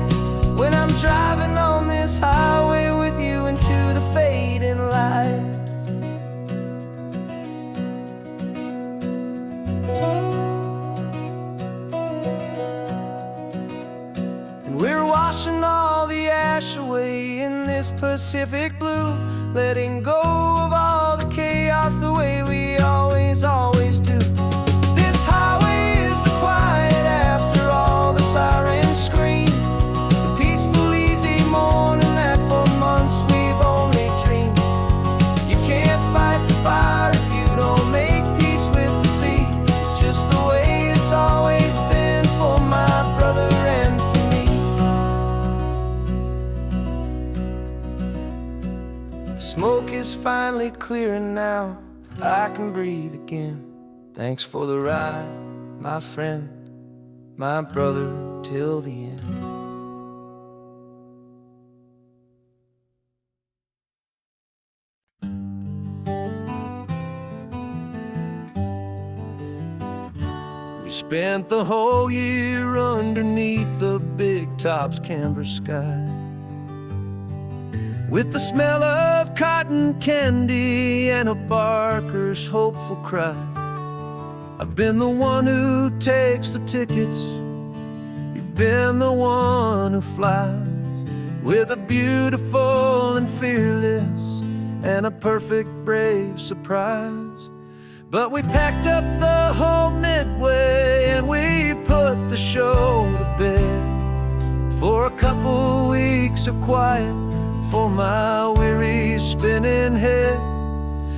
[SPEAKER 2] when I'm driving on this highway with you into the fading light. And we're washing all the ash away in this Pacific blue, letting go of all the chaos the way we always do. This highway is the quiet after all the sirens scream, the peaceful easy morning that for months we've only dreamed. You can't fight the fire if you don't make peace with the sea. It's just the way it's always been for my brother and for me. The smoke is finally clearing now, I can breathe again. Thanks for the ride, my friend, my brother, till the end. We spent the whole year underneath the big top's canvas sky, with the smell of cotton candy and a barker's hopeful cry. I've been the one who takes the tickets, you've been the one who flies, with a beautiful and fearless and a perfect brave surprise. But we packed up the whole Midway and we put the show to bed for a couple weeks of quiet for my weary spinning head.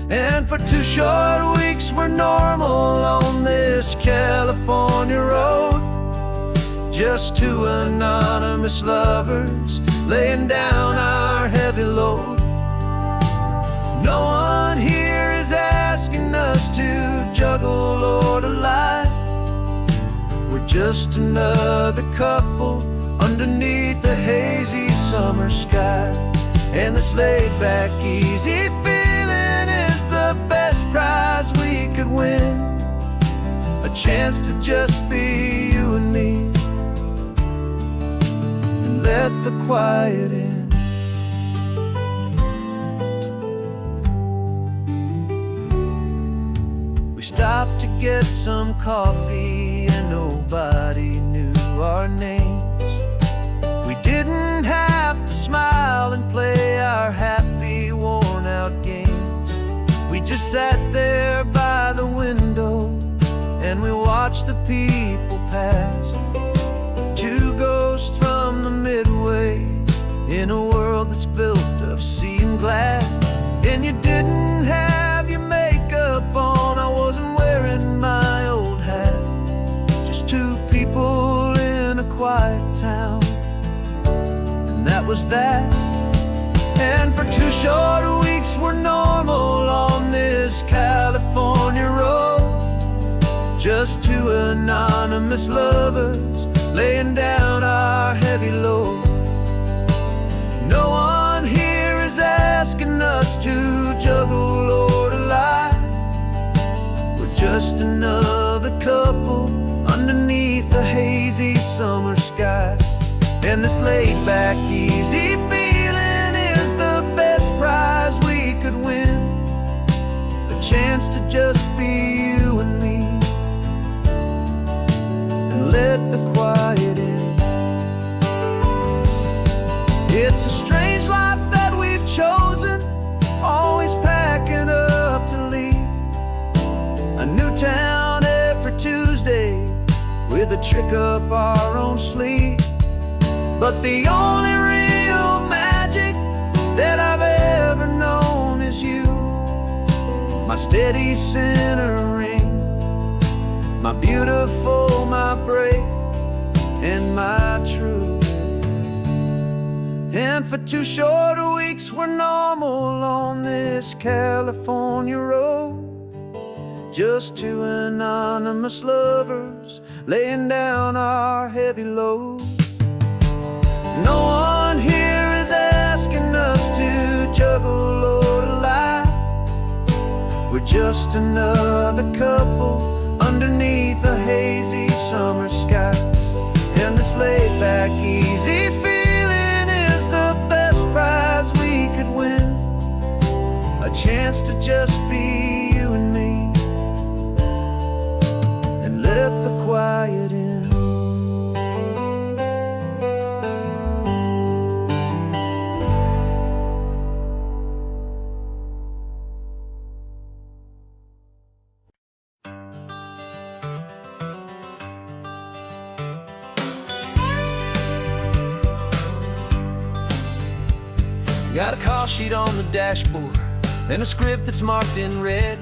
[SPEAKER 2] And for 2 short weeks we're normal on this California road, just 2 anonymous lovers laying down our heavy load. No one here is asking us to juggle or to lie. We're just another couple underneath a hazy summer sky. And this laid-back, easy feeling is the best prize we could win, a chance to just be you and me, and let the quiet in. stopped to get some coffee and nobody knew our names. We didn't have to smile and play our happy, worn-out games. We just sat there by the window and we watched the people pass. Two ghosts from the Midway in a world that's built of sea and glass. And you didn't have your makeup on, I wasn't wearing my old hat. Just two people in a quiet town, and that was that. And for 2 short weeks we're normal on this California road. Just two anonymous lovers laying down our heavy load. No one here is asking us to juggle or to lie. We're just another couple underneath the hazy summer sky. And this laid-back, easy feeling is the best prize we could win. A chance to just be you and me, and let the quiet in. It's a strange life that we've chosen, always packing up to leave. A new town every Tuesday with a trick up our own sleeve. But the only real magic that I've ever known is you, my steady centering, my beautiful, my brave, and my true. And for 2 short weeks we're normal on this California road. Just two anonymous lovers laying down our heavy load. No one here is asking us to juggle or to lie. We're just another couple underneath a hazy summer sky. And this laid-back, easy feeling is the best prize we could win. A chance to just be you and me, and let the quiet in.
[SPEAKER 1] Got a call sheet on the dashboard and a script that's marked in red.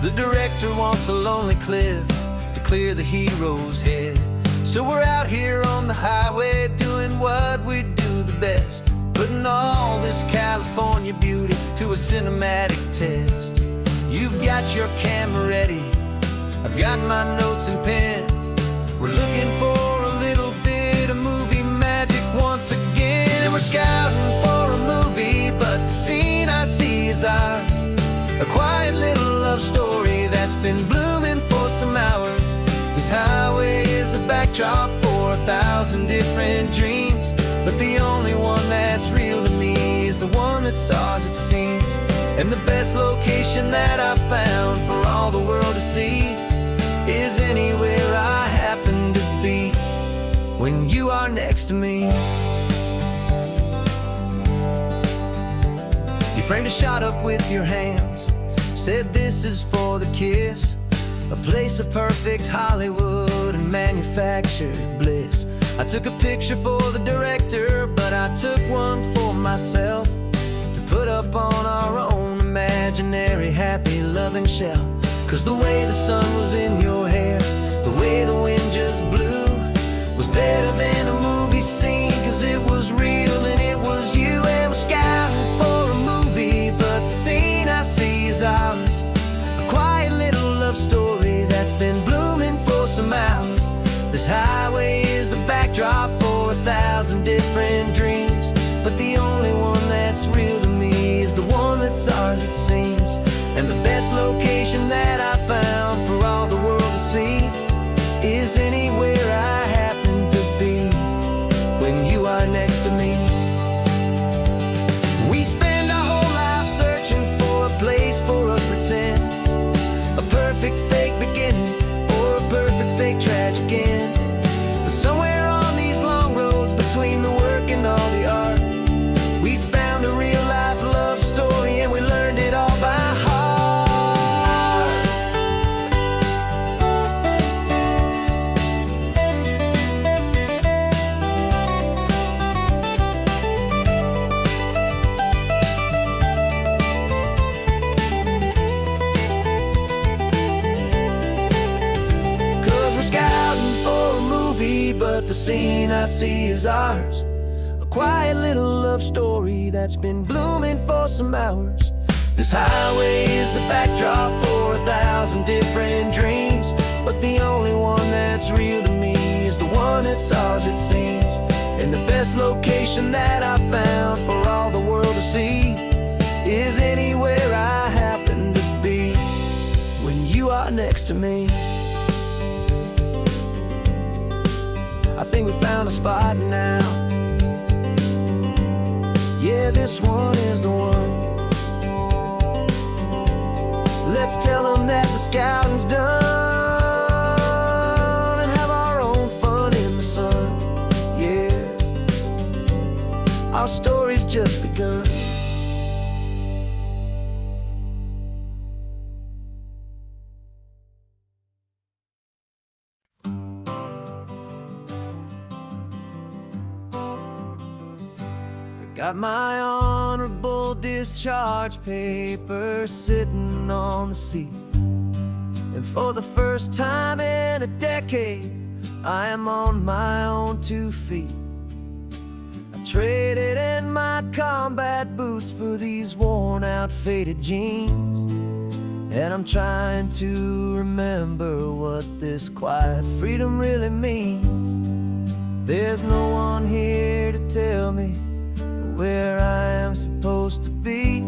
[SPEAKER 1] The director wants a lonely cliff to clear the hero's head. So we're out here on the highway doing what we do the best, putting all this California beauty to a cinematic test. You've got your camera ready, I've got my notes and pen. We're looking for a little bit of movie magic once again. And we're scouting for a movie, but the scene I see is ours. A quiet little love story that's been blooming for some hours. This highway is the backdrop for 1,000 different dreams, but the only one that's real to me is the one that's ours, it seems. And the best location that I've found for all the world to see is anywhere I happen to be when you are next to me. You framed a shot up with your hands, said this is for the kiss, a place of perfect Hollywood and manufactured bliss. I took a picture for the director, but I took one for myself to put up on our own imaginary happy loving shelf. Cause the way the sun was in your hair, the way the wind just blew, was better than a movie scene. Cause it was real and it was you. And we're scouting for a movie, but the scene I see is ours. A quiet little love story that's been blooming for some hours. This highway is the backdrop for 1,000 different dreams, but the only one that's real to me is the one that's ours, it seems. And the best location that I found for all the world to see is anywhere I happen to be when you are next to me. We spend our whole life searching for a place for a pretend, a perfect fake be, but the scene I see is ours. A quiet little love story that's been blooming for some hours. This highway is the backdrop for 1,000 different dreams, but the only one that's real to me is the one that's ours, it seems. And the best location that I found for all the world to see is anywhere I happen to be when you are next to me. I think we found a spot now. Yeah, this one is the one. Let's tell them that the scouting's done and have our own fun in the sun. Yeah, our story's just begun. Got my honorable discharge paper sitting on the seat, and for the first time in a decade, I am on my own 2 feet. I traded in my combat boots for these worn out faded jeans, and I'm trying to remember what this quiet freedom really means. There's no one here to tell me where I am supposed to be,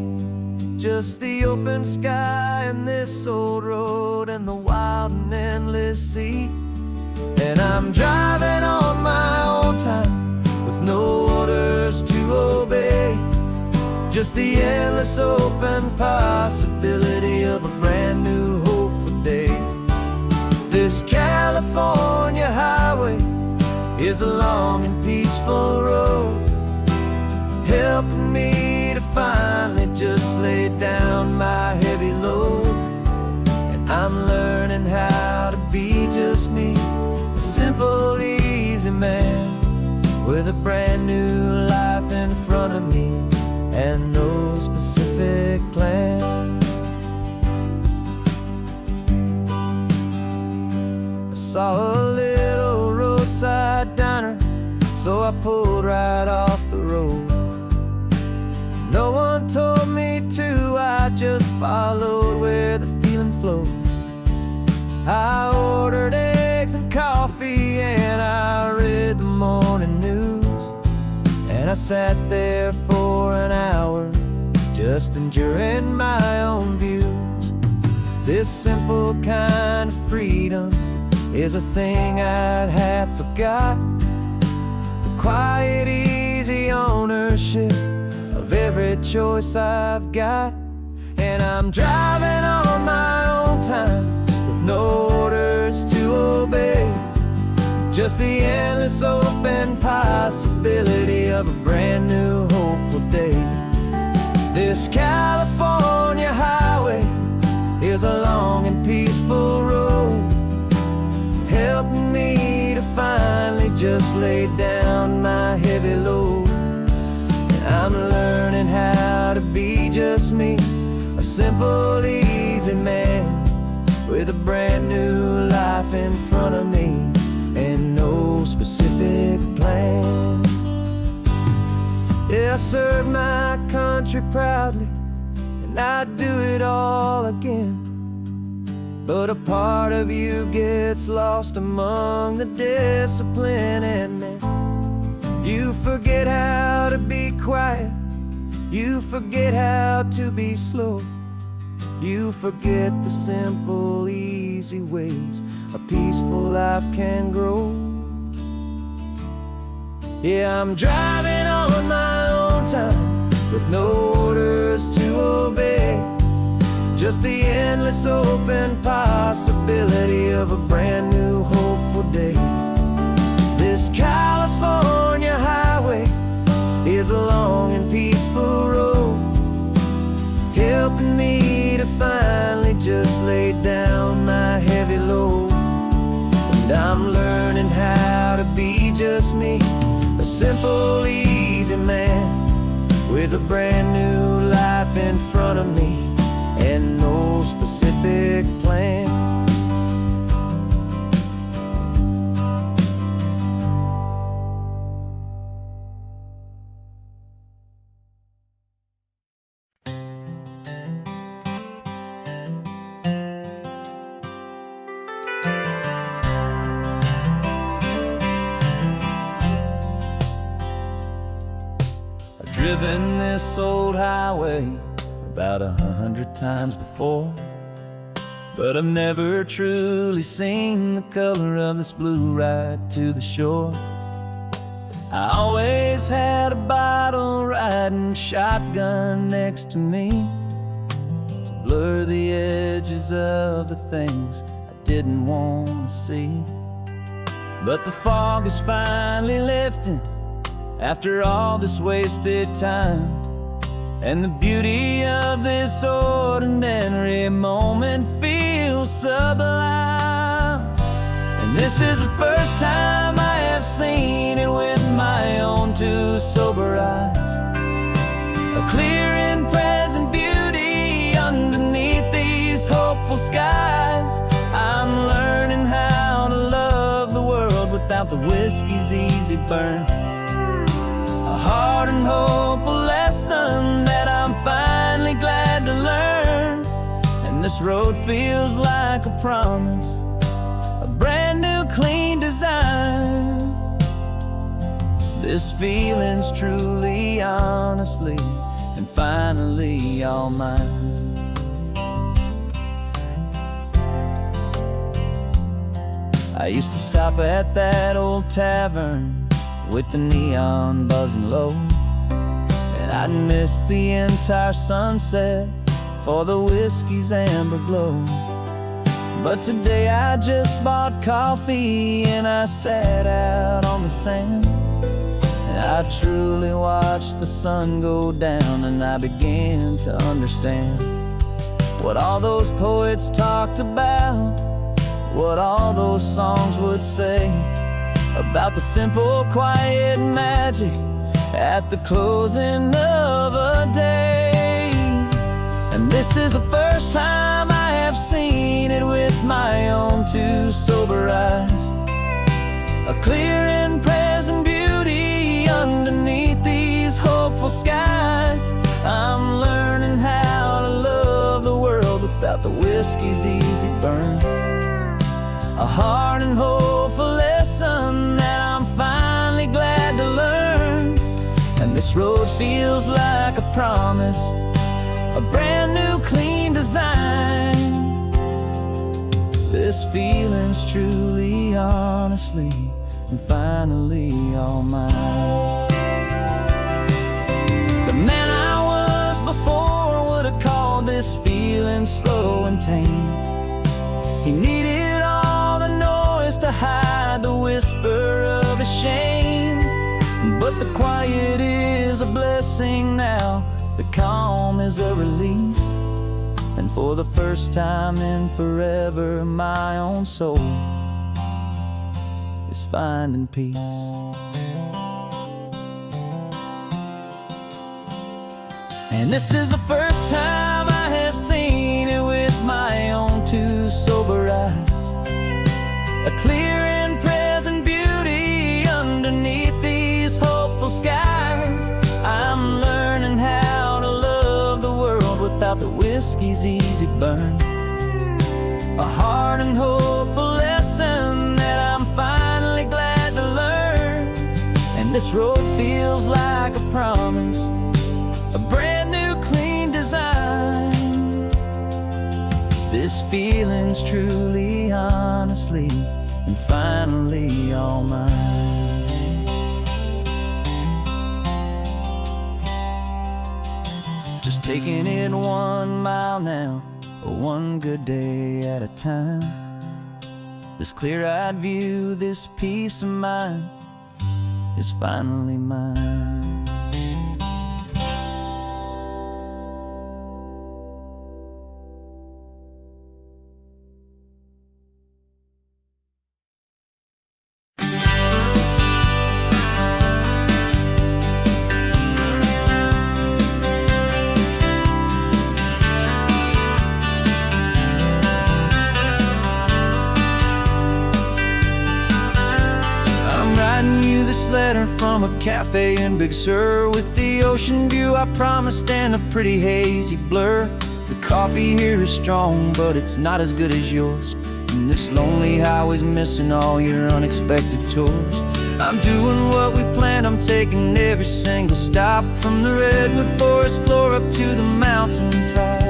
[SPEAKER 1] just the open sky and this old road and the wild and endless sea. And I'm driving on my own time with no orders to obey, just the endless open possibility of a brand new hopeful day. This California highway is a long and peaceful road, helping me to finally just lay down my heavy load. And I'm learning how to be just me, a simple, easy man with a brand new life in front of me and no specific plan. I saw a little roadside diner, so I pulled right off the road. No one told me to, I just followed where the feeling flowed. I ordered eggs and coffee and I read the morning news, and I sat there for an hour just enduring my own views. This simple kind of freedom is a thing I'd have forgot. The quiet, easy ownership of every choice I've got. And I'm driving on my own time with no orders to obey, just the endless open possibility of a brand new hopeful day. This California highway is a long and peaceful road, helping me to finally just lay down my heavy load. I'm learning how to be just me, a simple, easy man with a brand new life in front of me and no specific plan. Yeah, I serve my country proudly and I'd do it all again, but a part of you gets lost among the discipline and men. You forget how to be quiet, you forget how to be slow, you forget the simple, easy ways a peaceful life can grow. Yeah, I'm driving on my own time with no orders to obey, just the endless open possibility of a brand new hopeful day. This California highway is a long and peaceful road, helping me to finally just lay down my heavy load. And I'm learning how to be just me, a simple, easy man with a brand new life in front of me and no specific plan.
[SPEAKER 2] driven this old highway about 100 times before, but I've never truly seen the color of this blue right to the shore. I always had a bottle riding shotgun next to me to blur the edges of the things I didn't want to see. But the fog is finally lifting after all this wasted time, and the beauty of this ordinary moment feels sublime. And this is the first time I have seen it with my own two sober eyes, a clear and present beauty underneath these hopeful skies. I'm learning how to love the world without the whiskey's easy burn, a hard and hopeful lesson that I'm finally glad to learn. And this road feels like a promise, a brand new clean design. This feeling's truly, honestly, and finally all mine. I used to stop at that old tavern with the neon buzzing low, and I'd miss the entire sunset for the whiskey's amber glow. But today I just bought coffee and I sat out on the sand, and I truly watched the sun go down, and I began to understand what all those poets talked about, what all those songs would say about the simple, quiet magic at the closing of a day. And this is the first time I have seen it with my own two sober eyes, a clear and present beauty underneath these hopeful skies. I'm learning how to love the world without the whiskey's easy burn, a hard and hopeful lesson that I'm finally glad to learn. And this road feels like a promise, a brand new clean design. This feeling's truly, honestly, and finally all mine. The man I was before would have called this feeling slow and tame. He needed all the noise to hide the whisper of his shame. But the quiet is a blessing now, the calm is a release, and for the first time in forever my own soul is finding peace. And this is the first time I have seen it with my own two sober eyes, a clear and present beauty underneath these hopeful skies. I'm learning how to love the world without the whiskey's easy burn, a hard and hopeful lesson that I'm finally glad to learn. And this road feels like a promise, a brand new clean design. This feeling's truly, honestly, and finally all mine. Just taking it 1 mile now, one good day at a time. This clear-eyed view, this peace of mind is finally mine.
[SPEAKER 1] Letter from a cafe in Big Sur with the ocean view I promised and a pretty hazy blur. The coffee here is strong, but it's not as good as yours, and this lonely highway's missing all your unexpected tours.
[SPEAKER 2] I'm doing what we planned, I'm taking every single stop, from the redwood forest floor up to the mountain top.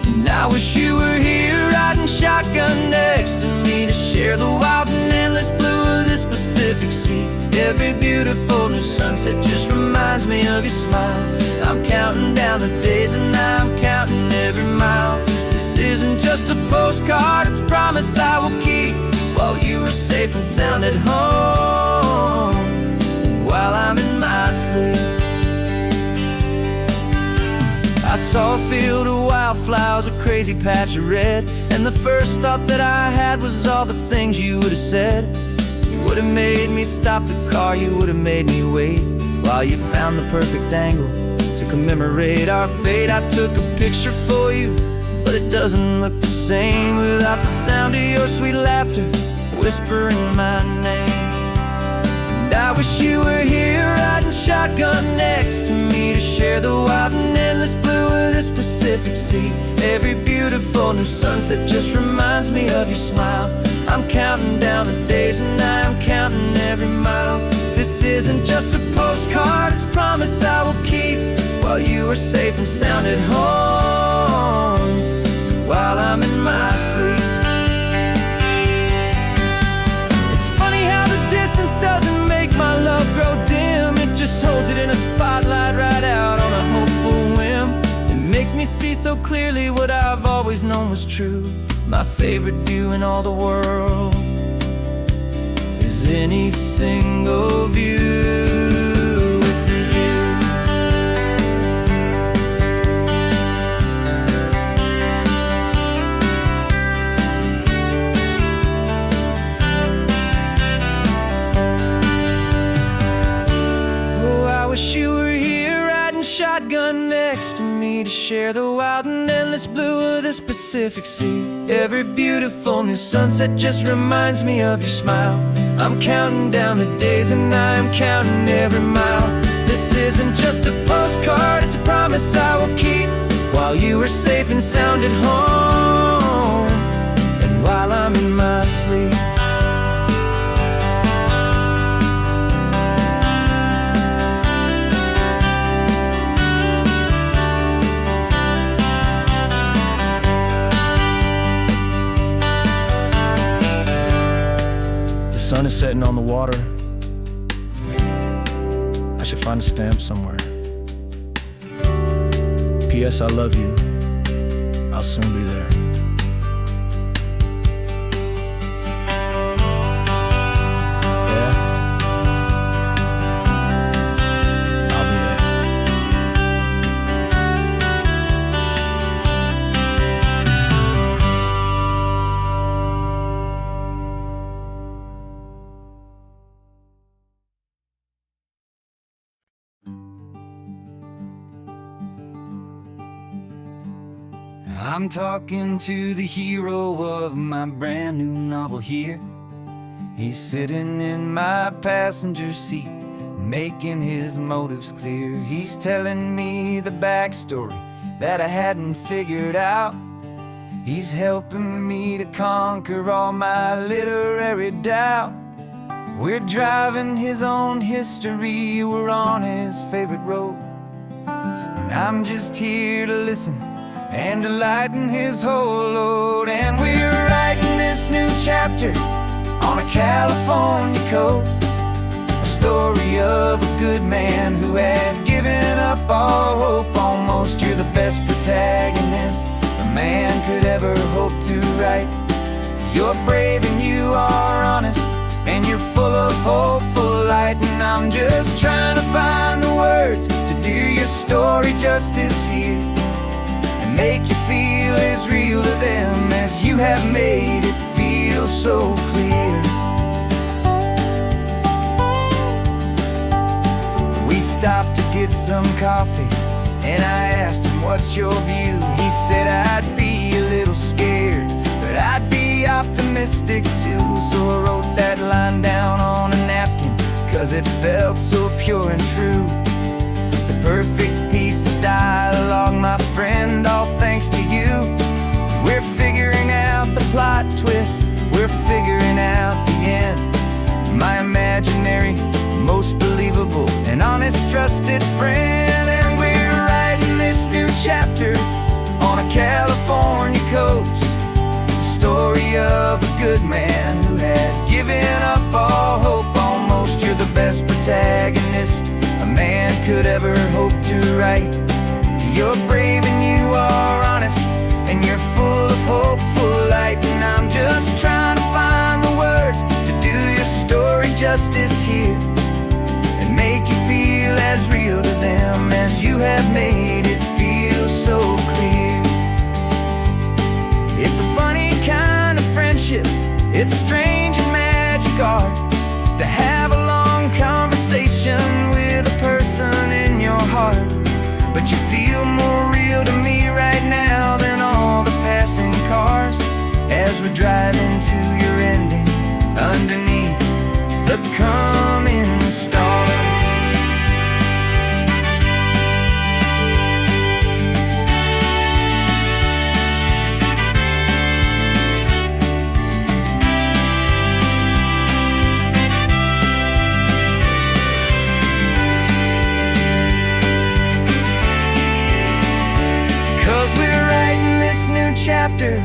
[SPEAKER 2] And I wish you were here riding shotgun next to me, to share the wild and endless blue of this Pacific Sea. Every beautiful new sunset just reminds me of your smile. I'm counting down the days and I'm counting every mile. This isn't just a postcard, it's a promise I will keep, while you are safe and sound at home, while I'm in my sleep. I saw a field of wildflowers, a crazy patch of red, and the first thought that I had was all the things you would have said. You would have made me stop the car, you would have made me wait, while you found the perfect angle to commemorate our fate. I took a picture for you, but it doesn't look the same without the sound of your sweet laughter whispering my name. And I wish you were here riding shotgun next to me, to share the wild and endless blue of this Pacific Sea. Every beautiful new sunset just reminds me of your smile. I'm counting down the days and I'm counting every mile. This isn't just a postcard, it's a promise I will keep, while you are safe and sound at home, while I'm in my sleep. It's funny how the distance doesn't make my love grow dim, it just holds it in a spotlight right out on a hopeful whim. It makes me see so clearly what I've always known was true. My favorite view in all the world is any single view. I wish you were here riding shotgun next to me, to share the wild and endless blue of this Pacific Sea. Every beautiful new sunset just reminds me of your smile. I'm counting down the days and I'm counting every mile. This isn't just a postcard, it's a promise I will keep, while you are safe and sound at home, and while I'm in my sleep. The sun is setting on the water. I should find a stamp somewhere. P.S. I love you. I'll soon be there. Yeah? I'll be there. I'm talking to the hero of my brand new novel here. He's sitting in my passenger seat, making his motives clear. He's telling me the backstory that I hadn't figured out. He's helping me to conquer all my literary doubt. We're driving his own history, we're on his favorite road, and I'm just here to listen and to lighten his whole load. And we're writing this new chapter on a California coast, a story of a good man who had given up all hope almost. You're the best protagonist a man could ever hope to write. You're brave and you are honest, and you're full of hopeful light. And I'm just trying to find the words to do your story justice here, make you feel as real to them as you have made it feel so clear. We stopped to get some coffee, and I asked him, what's your view? He said, I'd be a little scared, but I'd be optimistic too. So I wrote that line down on a napkin, 'cause it felt so pure and true. The perfect piece of dialogue, my friend, all thanks to you. We're figuring out the plot twist, we're figuring out the end. My story of a good man who had given up all hope almost. You're the best protagonist a man could ever hope to write. You're brave and you are honest, and you're full of hopeful light. And I'm just trying to find the words to do your story justice here, and make you feel as real to them as you have made it feel so clear. It's a funny kind of friendship, it's a strange and magic art to have a long conversation with a person in your heart. But you feel more real to me right now than all the passing cars, as we're driving to your ending underneath the coming stars. 'Cause we're writing this new chapter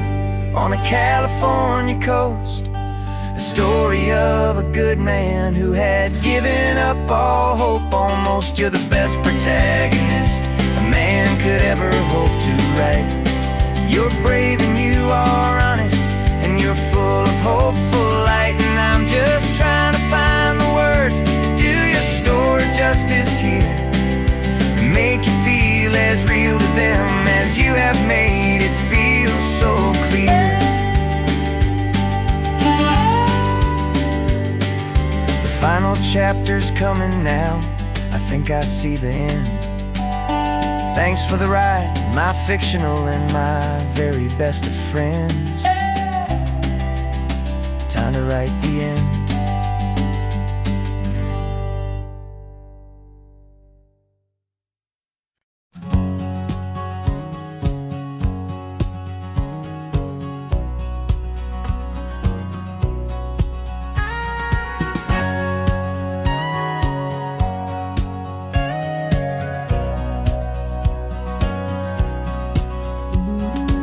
[SPEAKER 2] on a California coast, a story of a good man who had given up all hope almost. You're the best protagonist a man could ever hope to write. You're brave and you are honest, and you're full of hopeful light. And I'm just trying to find the words to do your story justice here, and make you feel as real to them as you have made it feel so clear. The final chapter's coming now, I think I see the end. Thanks for the ride, my fictional and my very best of friends. Time to write the end.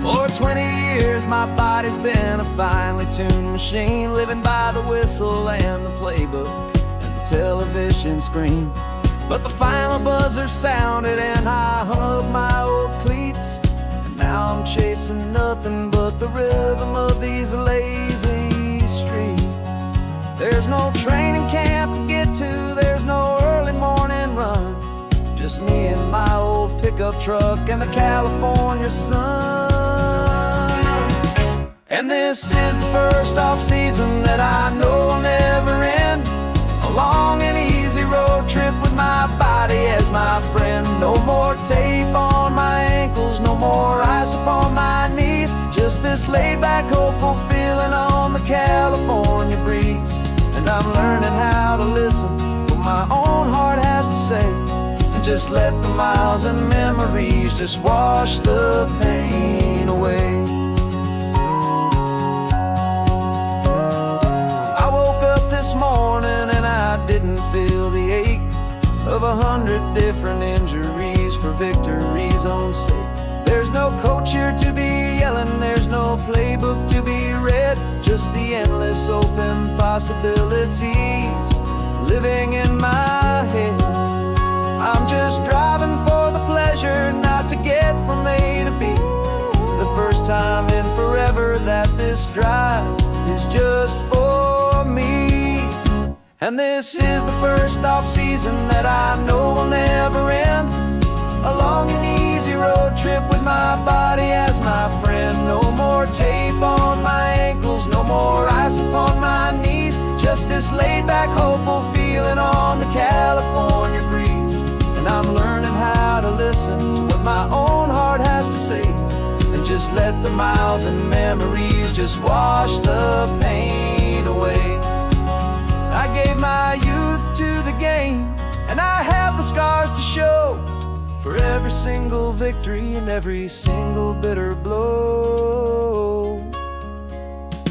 [SPEAKER 1] For 20 years my body's been a finely tuned machine, living by the whistle and the playbook and the television screen. But the final buzzer sounded and I hung up my old cleats, and now I'm chasing nothing but the rhythm of these lazy streets. There's no training camp to get to, there's no early morning run, just me and my old pickup truck and the California sun. And this is the first off-season that I know will never end, a long and easy road trip with my body as my friend. No more tape on my ankles, no more ice upon my knees, just this laid-back hopeful feeling on the California breeze. And I'm learning how to listen what my own heart has to say, and just let the miles and memories just wash the pain away. This morning and I didn't feel the ache of 100 different injuries for victory's own sake. There's no coach here to be yelling, there's no playbook to be read, just the endless open possibilities living in my head. I'm just driving for the pleasure, not to get from A to B. The first time in forever that this drive is just for me. And this is the first off-season that I know will never end, a long and easy road trip with my body as my friend. No more tape on my ankles, no more ice upon my knees, just this laid-back hopeful feeling on the California breeze. And I'm learning how to listen to what my own heart has to say, and just let the miles and memories just wash the pain away. I gave my youth to the game, and I have the scars to show for every single victory and every single bitter blow.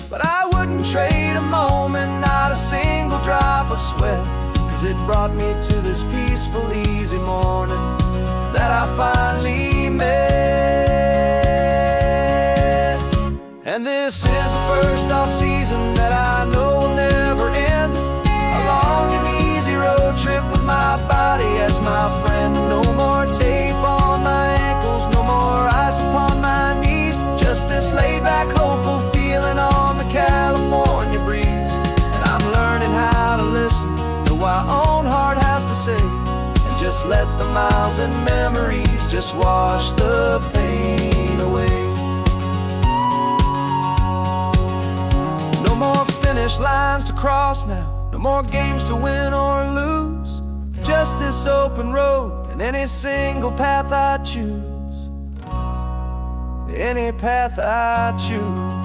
[SPEAKER 1] But I wouldn't trade a moment, not a single drop of sweat, 'cause it brought me to this peaceful, easy morning that I finally met. And this is the first off-season that I know will never end. A long and easy road trip with my body as my friend. No more tape on my ankles, no more ice upon my knees. Just this laid-back, hopeful feeling on the California breeze. And I'm learning how to listen to what my own heart has to say, and just let the miles and memories just wash the pain away. No more finish lines to cross now, no more games to win or lose. Just this open road and any single path I choose. Any path I choose.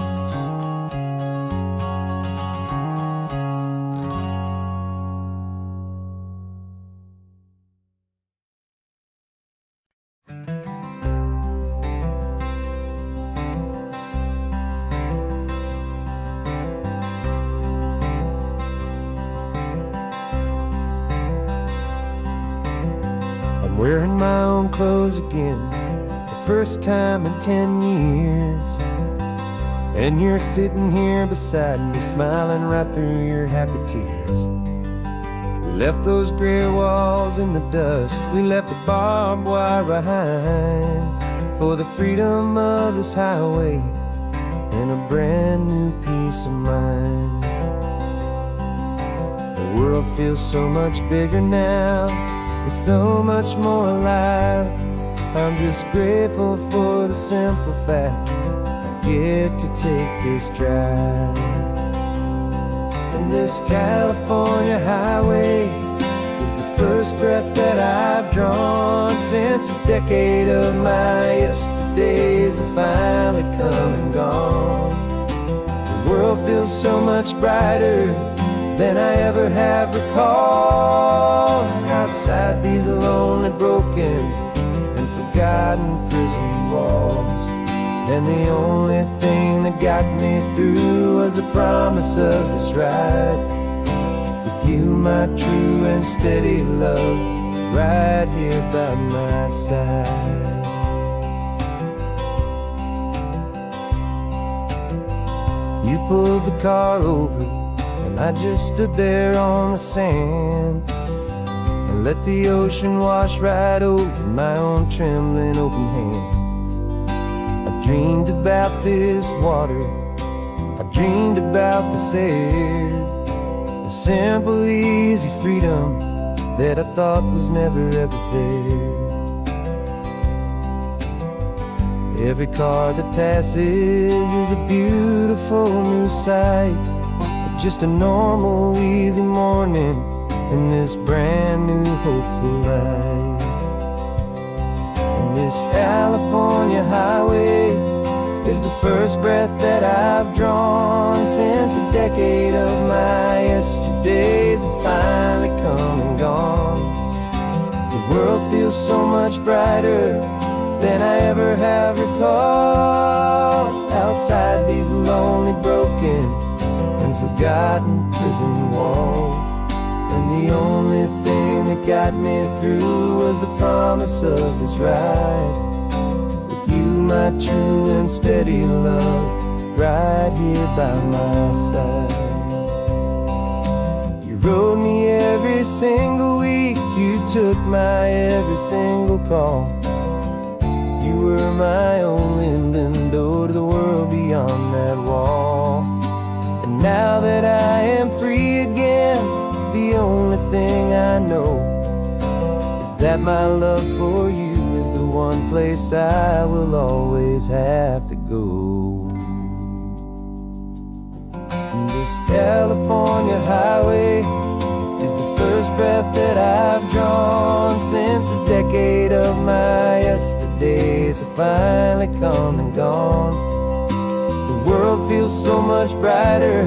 [SPEAKER 1] I'm wearing my own clothes again, the first time in 10 years. And you're sitting here beside me, smiling right through your happy tears. We left those gray walls in the dust, we left the barbed wire behind, for the freedom of this highway and a brand new peace of mind. The world feels so much bigger now, it's so much more alive. I'm just grateful for the simple fact I get to take this drive. And this California highway is the first breath that I've drawn since a decade of my yesterdays have finally come and gone. The world feels so much brighter than I ever have recalled. Outside these lonely, broken, and forgotten prison walls. And the only thing that got me through was the promise of this ride with you, my true and steady love, right here by my side. You pulled the car over and I just stood there on the sand and let the ocean wash right over my own trembling open hand. I dreamed about this water, I dreamed about this air, the simple easy freedom that I thought was never ever there. Every car that passes is a beautiful new sight, just a normal, easy morning in this brand new, hopeful life. And this California highway is the first breath that I've drawn since a decade of my yesterdays have finally come and gone. The world feels so much brighter than I ever have recalled. Outside these lonely, broken, and forgotten prison walls. And the only thing that got me through was the promise of this ride with you, my true and steady love, right here by my side. You rode me every single week, you took my every single call. You were my only window to the world beyond that wall. And now that I am free again, the only thing I know is that my love for you is the one place I will always have to go. And this California highway is the first breath that I've drawn since a decade of my yesterdays have finally come and gone. The world feels so much brighter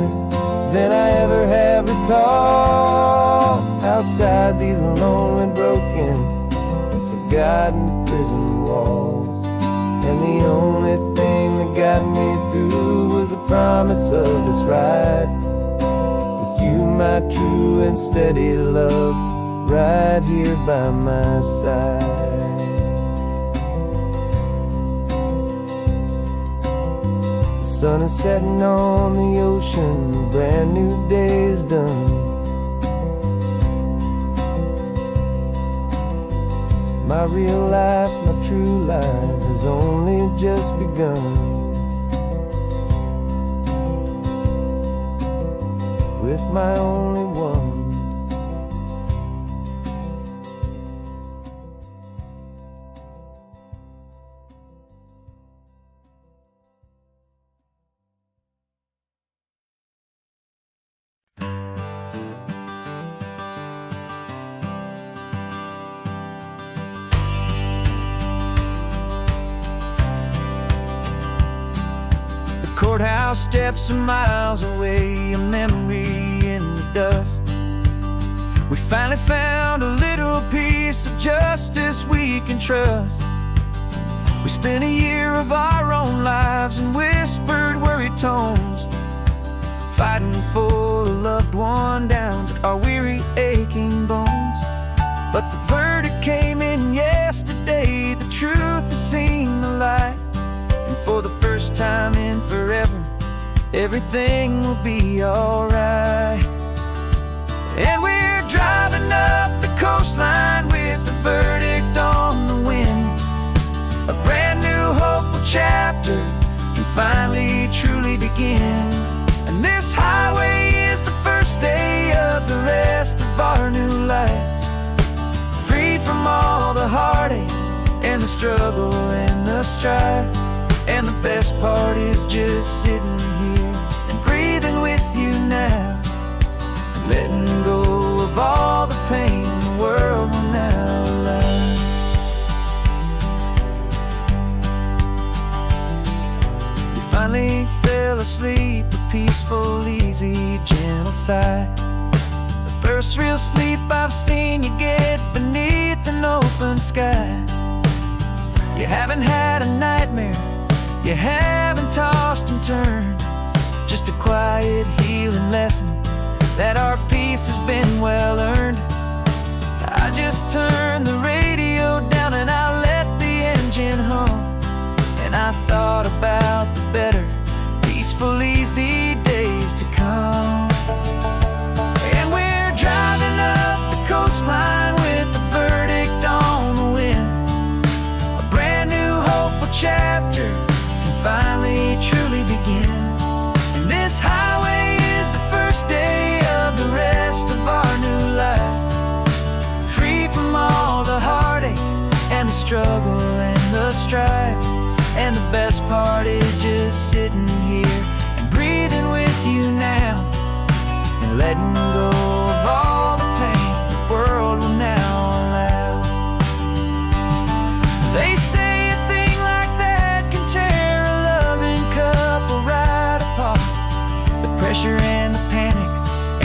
[SPEAKER 1] than I ever have recalled. Outside these lonely, broken, and forgotten prison walls. And the only thing that got me through was the promise of this ride with you, my true and steady love, right here by my side. sun is setting on the ocean, a brand new day is done. My real life, my true life has only just begun. With my only one. Courthouse steps are miles away, a memory in the dust. We finally found a little piece of justice we can trust. We spent a year of our own lives in whispered, worried tones, fighting for a loved one down to our weary, aching bones. But the verdict came in yesterday, the truth has seen the light. And for the first time in forever, everything will be alright. And we're driving up the coastline with the verdict on the wind. A brand new hopeful chapter can finally truly begin. And this highway is the first day of the rest of our new life. Free from all the heartache and the struggle and the strife. And the best part is just sitting here and breathing with you now, letting go of all the pain the world will now allow. You finally fell asleep, a peaceful, easy, gentle sigh. The first real sleep I've seen you get beneath an open sky. You haven't had a nightmare, you haven't tossed and turned, just a quiet healing lesson that our peace has been well earned. I just turned the radio down and I let the engine hum, and I thought about the better, peaceful, easy days to come. And we're driving up the coastline with the verdict on the wind. A brand new hopeful chapter finally truly begin. And this highway is the first day of the rest of our new life. Free from all the heartache and the struggle and the strife. And the best part is just sitting here and breathing with you now, and letting go of all the pain the world will now allow. They say pressure and the panic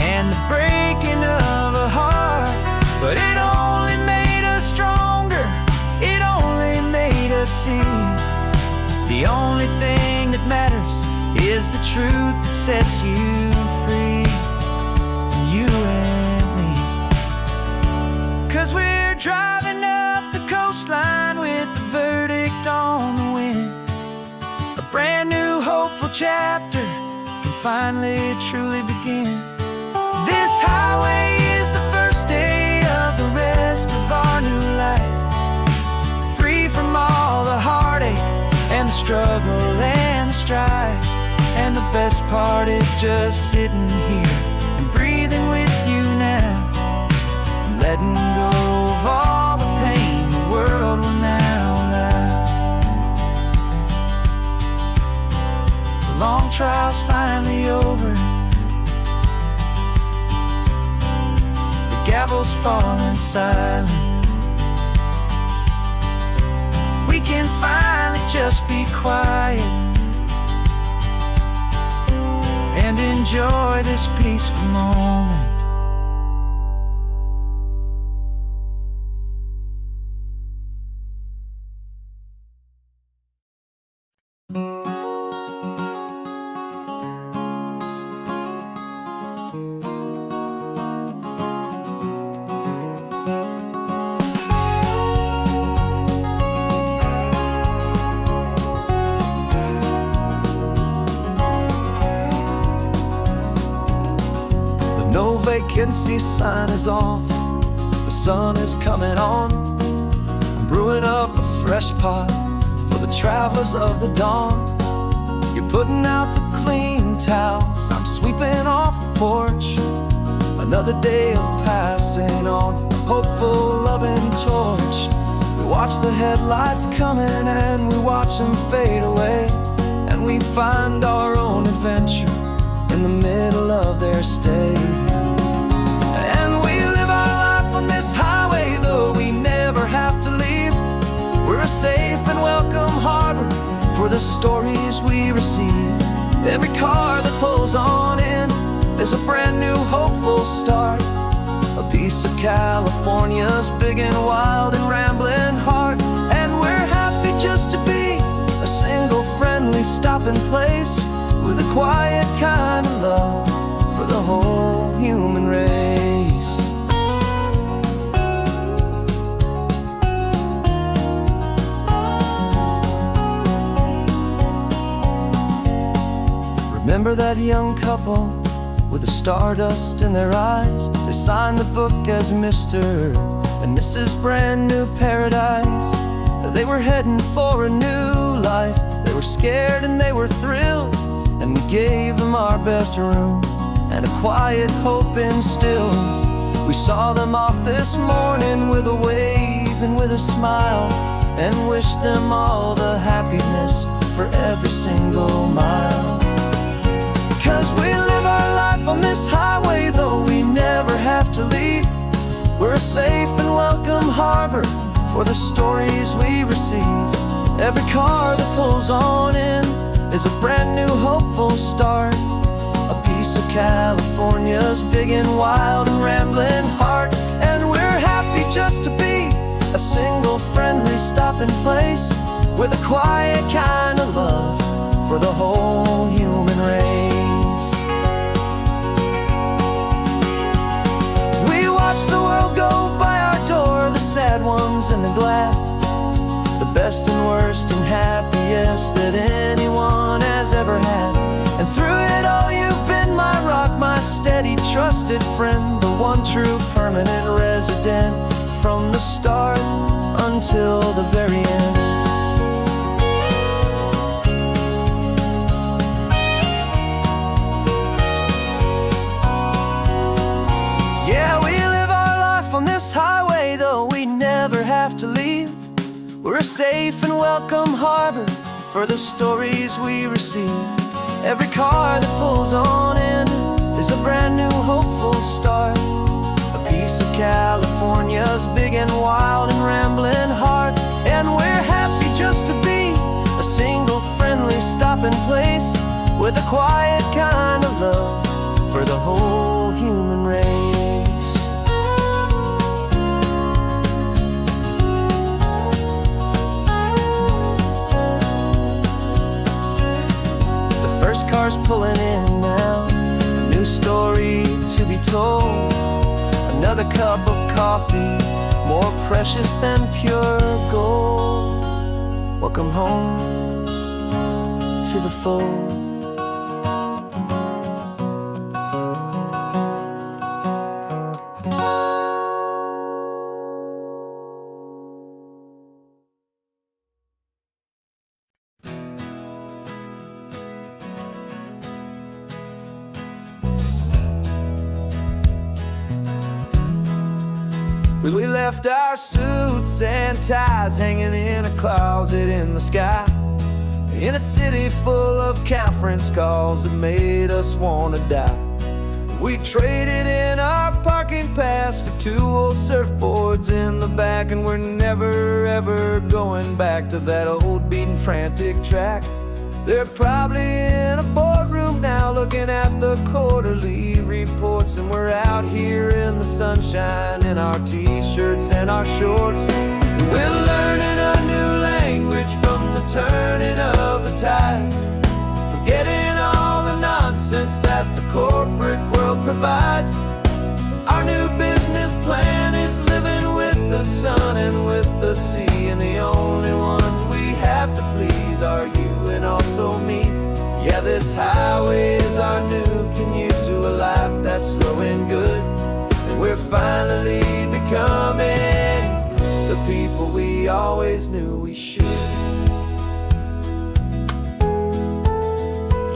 [SPEAKER 1] and the breaking of a heart, but it only made us stronger, it only made us see the only thing that matters is the truth that sets you free, you and me. 'Cause we're driving up the coastline with the verdict on the wind. A brand new hopeful chapter finally truly begin. This highway is the first day of the rest of our new life. Free from all the heartache and the struggle and the strife. And the best part is just sitting here and breathing with you now, and letting go of all the pain the world will now allow. The long trial's finally over, the gavel's falling silent. We can finally just be quiet and enjoy this peaceful moment. No vacancy sign is off, the sun is coming on. I'm brewing up a fresh pot for the travelers of the dawn. You're putting out the clean towels, I'm sweeping off the porch. Another day of passing on, a hopeful, loving torch. We watch the headlights coming and we watch them fade away, and we find our own adventure in the middle of their stay. And we live our life on this highway, though we never have to leave. We're a safe and welcome harbor for the stories we receive. Every car that pulls on in is a brand new hopeful start, a piece of California's big and wild and rambling heart. And we're happy just to be a single friendly stopping place, with a quiet kind of love for the whole human race. Remember that young couple with the stardust in their eyes? They signed the book as Mr. and Mrs. Brand New Paradise. They were heading for a new life. They were scared and they were thrilled, and we gave them our best room and a quiet hope instilled. We saw them off this morning with a wave and with a smile, and wished them all the happiness for every single mile. 'Cause we live our life on this highway, though we never have to leave. We're a safe and welcome harbor for the stories we receive. Every car that pulls on in is a brand new hopeful start, a piece of California's big and wild and rambling heart. And we're happy just to be a single friendly stopping place, with a quiet kind of love for the whole human race. We watch the world go by our door, the sad ones and the glad, the best and worst and happiest that anyone has ever had. And through it all you've been my rock, my steady trusted friend, the one true permanent resident, from the start until the very end. Yeah, we live our life on this highway, though we never have to leave. We're a safe and welcome harbor for the stories we receive. Every car that pulls on in is a brand new hopeful start, a piece of California's big and wild and rambling heart. And we're happy just to be a single friendly stopping place, with a quiet kind of love for the whole human race. First car's pulling in now, a new story to be told. Another cup of coffee, more precious than pure gold. Welcome home to the fold. We left our suits and ties hanging in a closet in the sky, in a city full of conference calls that made us wanna die. We traded in our parking pass for 2 old surfboards in the back, and we're never ever going back to that old beaten frantic track. They're probably in a boardroom now looking at the quarterly reports, and we're out here in the sunshine in our t-shirts and our shorts. We're learning a new language from the turning of the tides, forgetting all the nonsense that the corporate world provides. Our new business plan is living with the sun and with the sea, and the only ones we have to please are you and also me. Yeah, this highway is our new commute to a life that's slow and good. we always knew we should.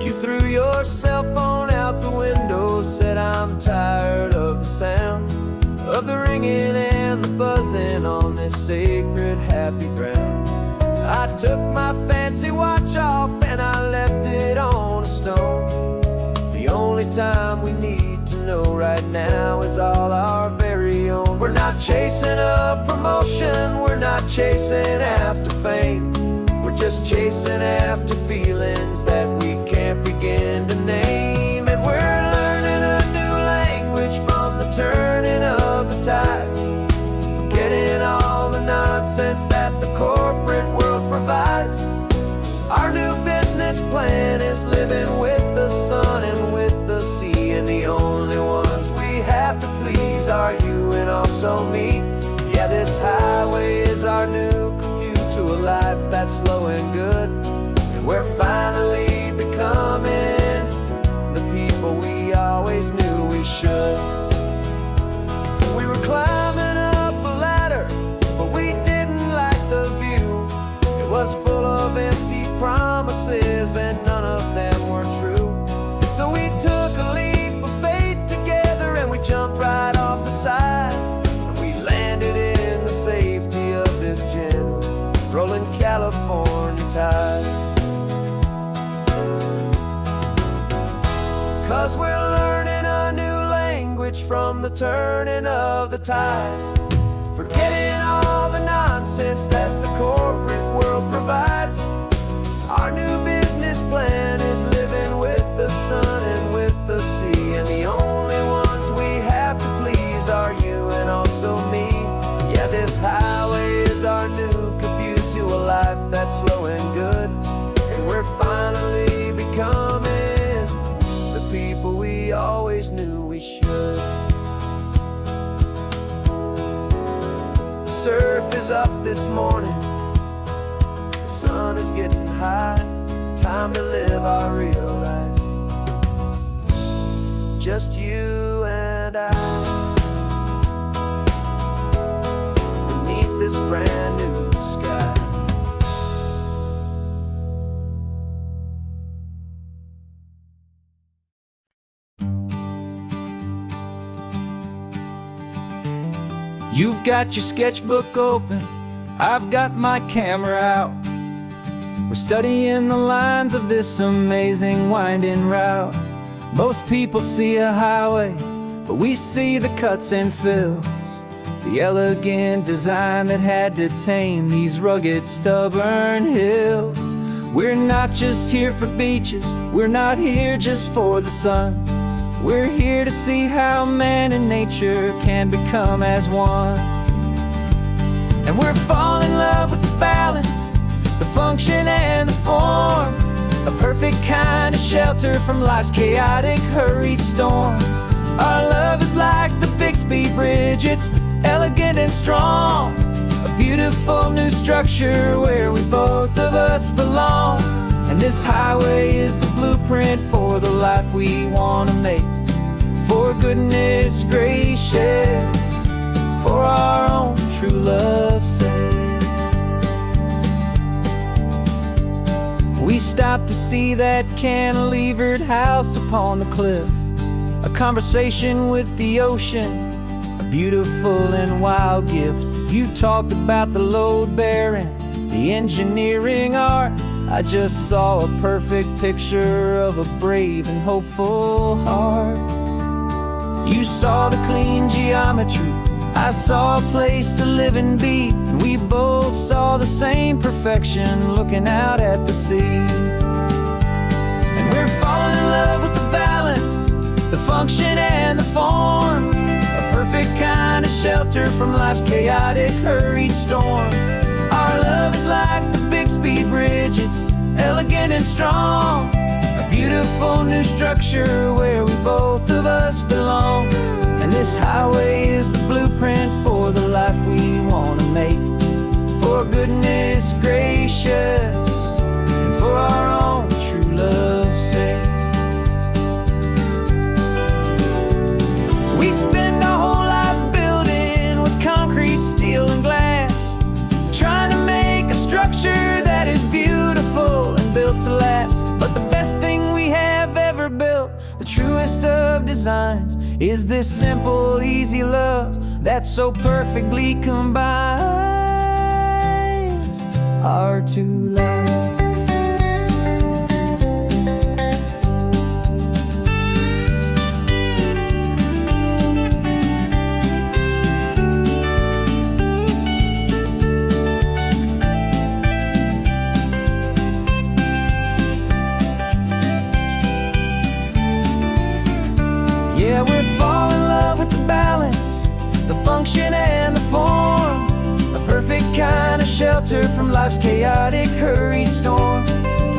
[SPEAKER 1] You threw your cell phone out the window, said I'm tired of the sound of the ringing and the buzzing on this sacred happy ground. I took my fancy watch off and I left it on a stone. The only time we need to know right now is all our very own. We're not chasing a promotion, we're not chasing after fame. We're just chasing after feelings that we can't begin to name. And we're learning a new language from the turning of the tides, forgetting all the nonsense that the corporate world provides. Our new business plan is living with the sun and with the sea, and the only ones we have to please are you and also me. Yeah, this highway is our new commute to a life that's slow and good, and we're finally becoming the people we always knew we should. We were climbing up a ladder, but we didn't like the view. It was full of empty promises and none of them were true. So we took a leap of faith together and we jumped right off the side, and we landed in the safety of this gentle rolling California tide. 'Cause we're learning a new language from the turning of the tides, forgetting all the nonsense that the corporate world provides. Our new business plan is living with the sun and with the sea, and the only ones we have to please are you and also me. Yeah, this highway is our new commute to a life that's slow and good, and we're finally becoming the people we always knew we should. The surf is up this morning, the sun is getting high, time to live our real life, just you and I, beneath this brand new sky. You've got your sketchbook open, I've got my camera out. We're studying the lines of this amazing winding route. Most people see a highway, but we see the cuts and fills, the elegant design that had to tame these rugged, stubborn hills. We're not just here for beaches, we're not here just for the sun. We're here to see how man and nature can become as one. And we're falling in love with the balance, the function and the form, a perfect kind of shelter from life's chaotic, hurried storm. Our love is like the Bixby Bridge, it's elegant and strong, a beautiful new structure where we both of us belong. And this highway is the blueprint for the life we want to make. For goodness gracious, for our own true love's sake. We stopped to see that cantilevered house upon the cliff, a conversation with the ocean, a beautiful and wild gift. You talked about the load bearing, the engineering art. I just saw a perfect picture of a brave and hopeful heart. You saw the clean geometry, I saw a place to live and be, and we both saw the same perfection looking out at the sea. And we're falling in love with the balance, the function and the form, a perfect kind of shelter from life's chaotic, hurried storm. Our love is like the Bixby Bridge, it's elegant and strong, a beautiful new structure where we both of us belong. And this highway is the blueprint for the life we want to make. For goodness gracious, and for our own true love's sake. We spend our whole lives building with concrete, steel, and glass, trying
[SPEAKER 2] of designs is this simple, easy love that so perfectly combines our two lives. Yeah, we're falling in love with the balance, the function and the form, a perfect kind of shelter from life's chaotic, hurried storm.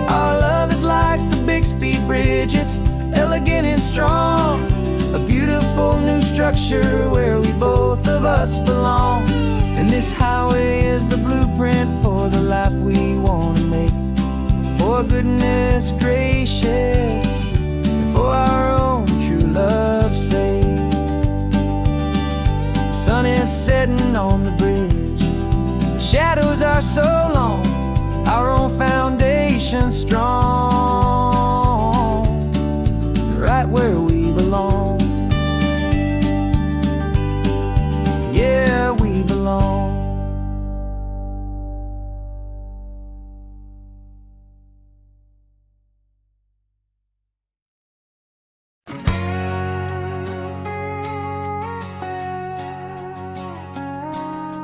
[SPEAKER 2] Our love is like the Bixby Bridge, it's elegant and strong, a beautiful new structure where we both of us belong. And this highway is the blueprint for the life we want to make. For goodness gracious, for our own true love's sake. The sun is setting on the bridge, the shadows are so long, our own foundation strong, right where we belong. Yeah, we belong.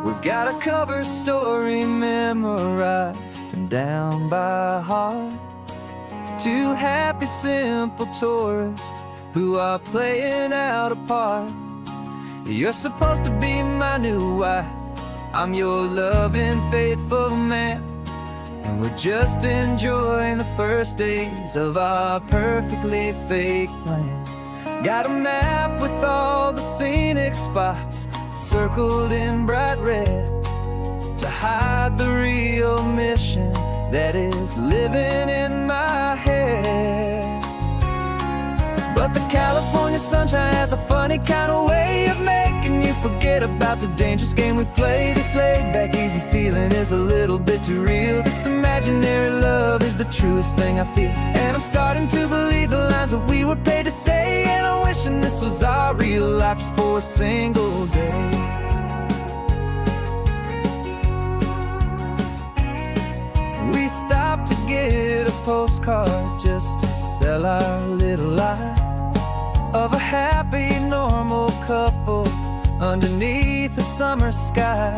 [SPEAKER 2] We've got a cover story memorized and down by heart. Two happy, simple tourists who are playing out a part. You're supposed to be my new wife, I'm your loving, faithful man, and we're just enjoying the first days of our perfectly fake plan. Got a map with all the scenic spots circled in bright red to hide the real mission that is living in my head. But the California sunshine has a funny kind of way of making you forget about the dangerous game we play. This laid-back, easy feeling is a little bit too real. This imaginary love is the truest thing I feel, and I'm starting to believe the lines that we were paid to say. And I'm wishing this was our real life just for a single day. We stopped to get a postcard just to sell our little lie of a happy, normal couple underneath the summer sky.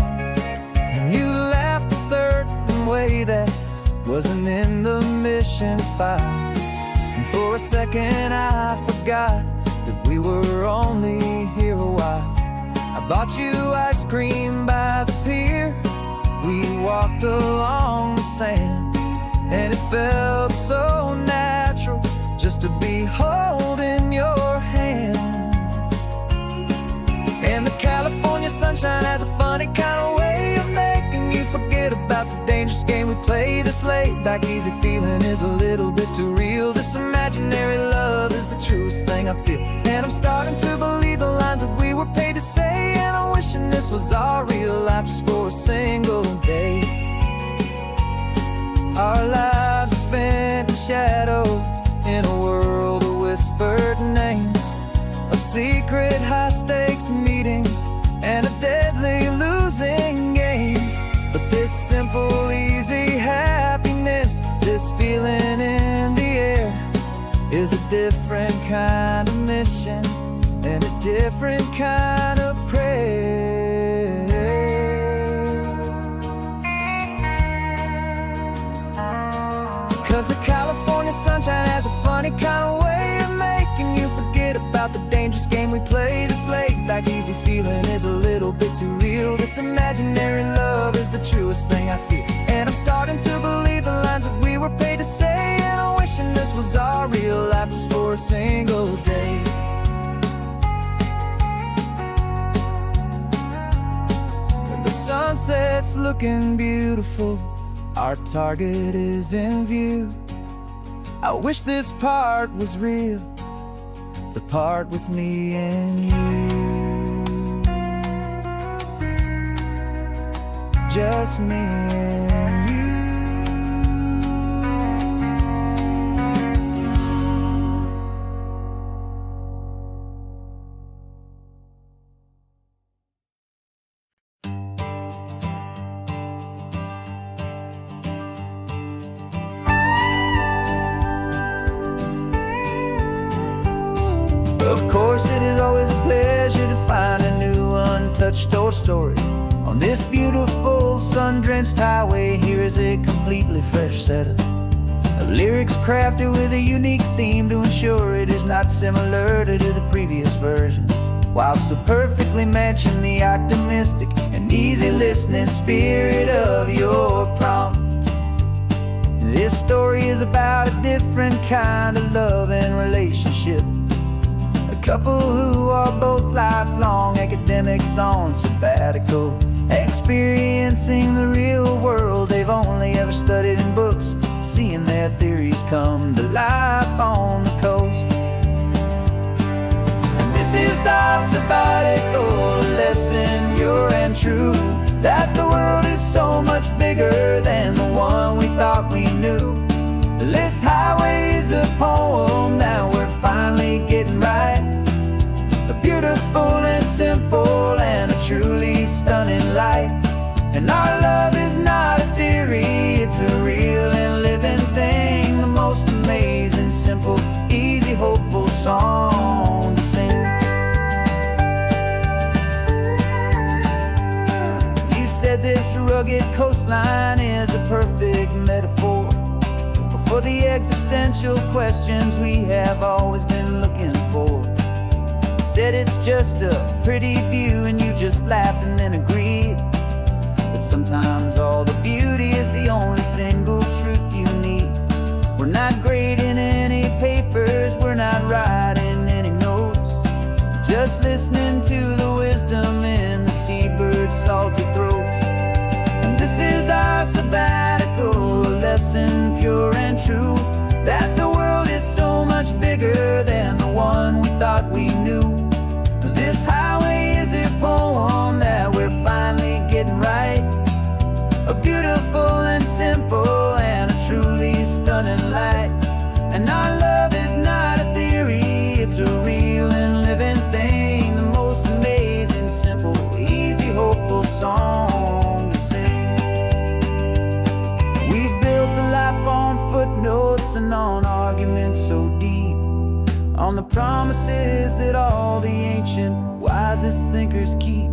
[SPEAKER 2] And you laughed a certain way that wasn't in the mission file, and for a second I forgot that we were only here a while. I bought you ice cream by the pier, we walked along the sand, and it felt so natural just to be holding your hand. And the California sunshine has a funny kind of way of making you forget about the dangerous game we play. This laid-back, easy feeling is a little bit too real. This imaginary love is the truest thing I feel, and I'm starting to believe the lines that we were paid to say. And I'm wishing this was our real life just for a single day. Our lives are spent in shadows, in a world of whispered names, of secret high-stakes meetings and of deadly losing games. But this simple, easy happiness, this feeling in the air, is a different kind of mission and a different kind of prayer. 'Cause the California sunshine has a funny kind of way of making you forget about the dangerous game we play. This laid-back, easy feeling is a little bit too real. This imaginary love is the truest thing I feel, and I'm starting to believe the lines that we were paid to say. And I'm wishing this was our real life just for a single day. When the sunset's looking beautiful, our target is in view. I wish this part was real, the part with me and you. Just me and you. course, it is always a pleasure to find a new untouched old story. On this beautiful sun-drenched highway, here is a completely fresh set of lyrics crafted with a unique theme to ensure it is not similar to the previous versions, while still perfectly matching the optimistic and easy listening spirit of your prompt. This story is about a different kind of love and relationship. A couple who are both lifelong academics on sabbatical, experiencing the real world they've only ever studied in books, seeing their theories come to life on the coast. And this is our sabbatical lesson, pure and true, that the world is so much bigger than the one we thought we knew. This highway is a poem that we're finally getting right. A beautiful and simple and a truly stunning light. And our love is not a theory, it's a real and living thing. The most amazing, simple, easy, hopeful song to sing. You said this rugged coastline is a perfect metaphor for the existential questions we have always been looking for. You said it's just a pretty view and you just laughed and then agreed. But sometimes all the beauty is the only single truth you need. We're not grading any papers, we're not writing any notes, just listening to the wisdom in the seabird's salty throats. And this is our sabbatical lesson, pure and true, that the world is so much bigger than the one we thought we knew. This highway is a poem that we're finally getting right. A beautiful and simple and a truly stunning light. And our love is not a theory, it's a real and living thing. The most amazing, simple, easy, hopeful song to sing. We've built a life on footnotes and on arguments so deep, on the promises that all the ancient, wisest thinkers keep.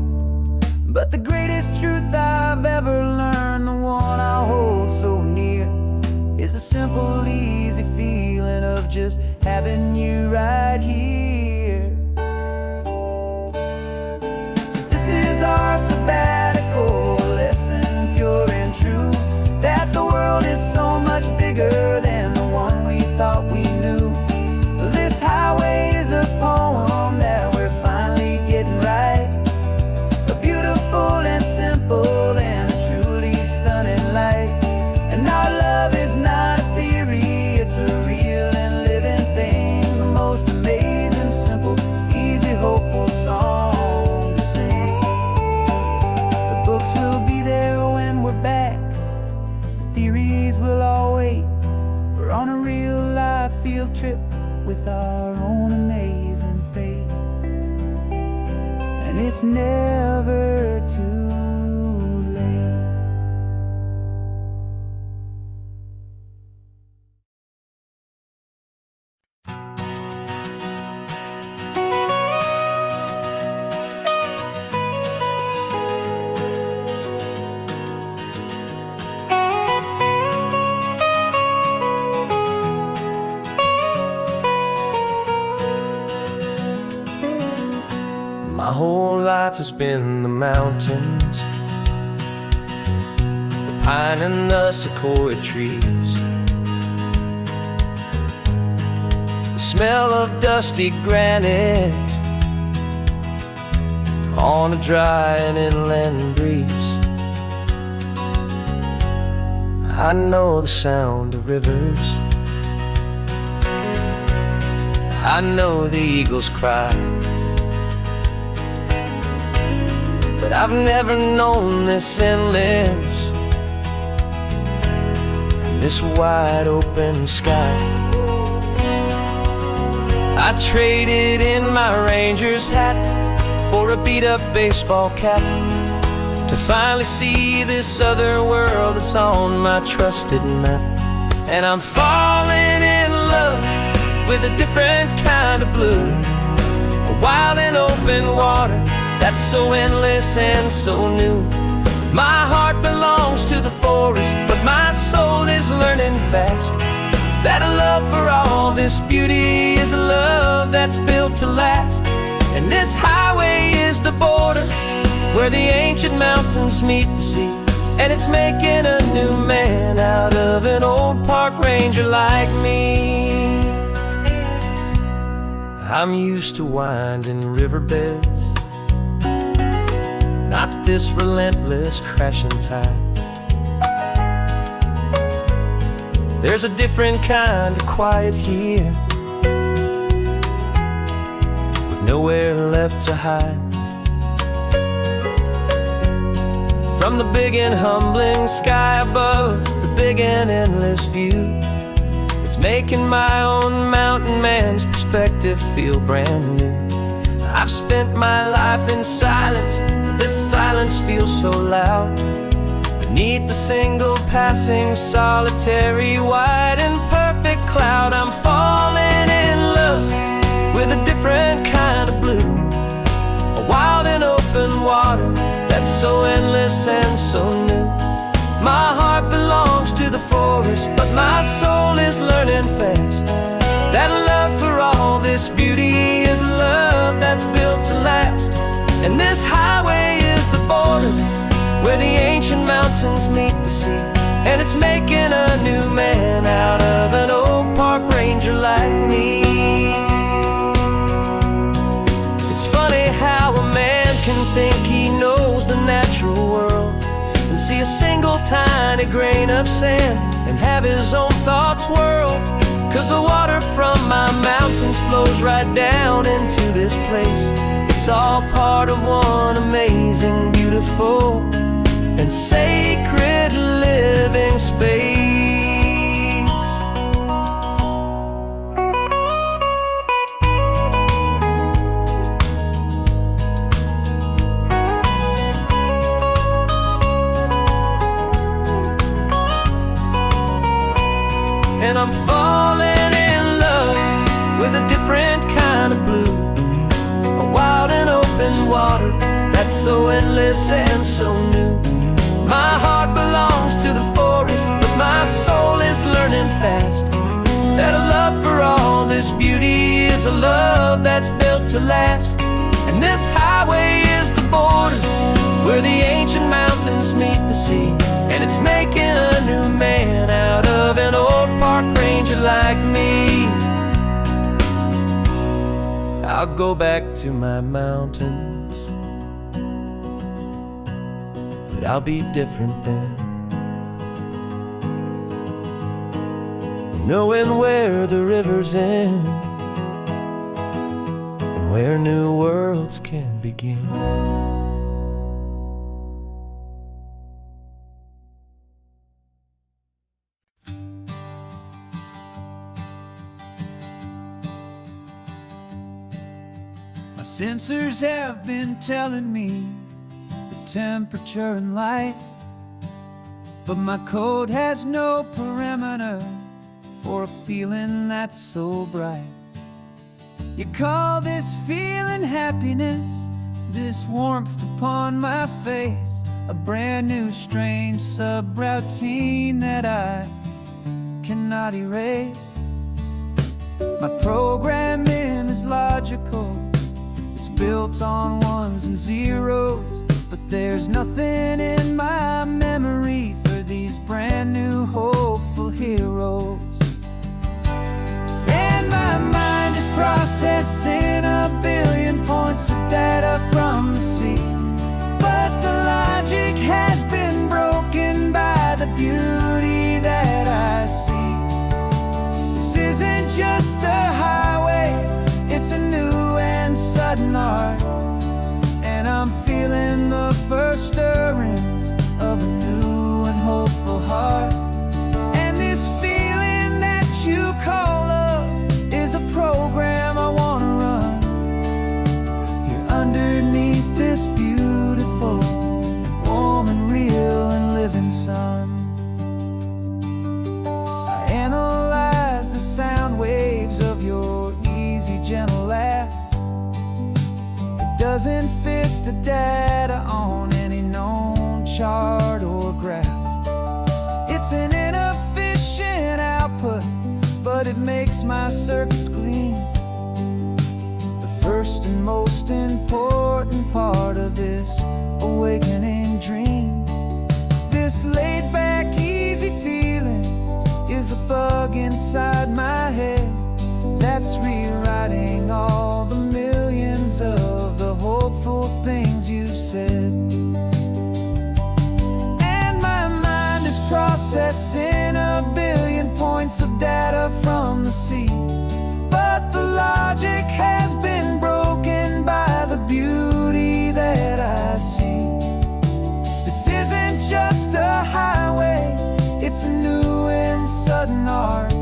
[SPEAKER 2] But the greatest truth I've ever learned, the one I hold so near, is a simple, easy feeling of just having you right here. 'Cause this is our sabbatical lesson, pure and true, that the world is so much bigger than the one we thought we knew. This highway is a poem that we're finally getting right. A beautiful and simple and a truly stunning light. And our love is not a theory, it's a real and living thing. The most amazing, simple, easy, hopeful song to sing. The books will be there when we're back, the theories will all wait. We're on a real life field trip with our own amazing fate. And it's never too late.
[SPEAKER 1] My whole life has been the mountains, the pine and the sequoia trees, the smell of dusty granite on a dry and inland breeze. I know the sound of rivers, I know the eagles cry, but I've never known this endless, this wide open sky. I traded in my ranger's hat for a beat-up baseball cap, to finally see this other world that's on my trusted map. And I'm falling in love with a different kind of blue, open water that's so endless and so new. My heart belongs to the forest, but my soul is learning fast that a love for all this beauty is a love that's built to last. And this highway is the border where the ancient mountains meet the sea, and it's making a new man out of an old park ranger like me. I'm used to winding riverbeds, not this relentless crashing tide. There's a different kind of quiet here, with nowhere left to hide. From the big and humbling sky above, the big and endless view, it's making my own mountain man's perspective feel brand new. I've spent my life in silence, this silence feels so loud. Beneath the single passing solitary white and perfect cloud, I'm falling in love with a different kind of blue, a wild and open water that's so endless and so new. My heart belongs to the forest, but my soul is learning fast that a love for all this beauty is a love that's built to last. And this highway is the border where the ancient mountains meet the sea, and it's making a new man out of an old park ranger like me. It's funny how a man can think he knows the natural world and see a single tiny grain of sand and have his own thoughts whirled. 'Cause the water from my mountains flows right down into this place. It's all part of one amazing, beautiful, and sacred living space. And I'm falling in love with a different kind of blue, a wild and open water that's so endless and so new. My heart belongs to the forest, but my soul is learning fast that a love for all this beauty is a love that's built to last. And this highway is the border where the ancient mountains meet the sea, and it's making a new man out of an old park ranger like me. I'll go back to my mountains, but I'll be different then, knowing where the rivers end and where new worlds can begin.
[SPEAKER 2] My sensors have been telling me the temperature and light, but my code has no parameter for a feeling that's so bright. You call this feeling happiness, this warmth upon my face, a brand new strange subroutine that I cannot erase. My programming is logical, it's built on ones and zeros, but there's nothing in my memory for these brand new hopeful heroes. And my mind is processing a billion points of data from the sea, but the logic has been broken by the beauty that I see. This isn't just a highway, it's a new and sudden art, and I'm feeling the first stirrings of a new and hopeful heart. And this feeling that you call love is a program I wanna run here underneath this beautiful, warm and real and living sun. I analyze the sound waves of your easy, gentle laugh, the
[SPEAKER 1] doesn't fit the data on any known chart or graph. It's an inefficient output, but it makes my circuits clean. The first and most important part of this awakening dream. This laid-back, easy feeling is a bug inside my head that's rewriting all the millions of the hopeful things you've said. And my mind is processing a billion points of data from the sea, but the logic has been broken by the beauty that I see. This isn't just a highway, it's a new and sudden art,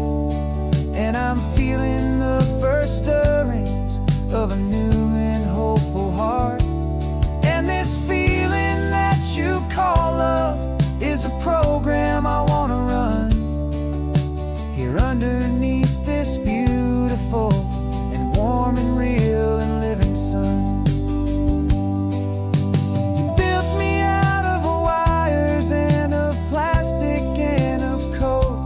[SPEAKER 1] and I'm feeling the first stirrings of a new and hopeful heart. And this feeling that you call love is a program I wanna run here underneath this beautiful and warm and real and living sun. You built me out of wires and of plastic and of code.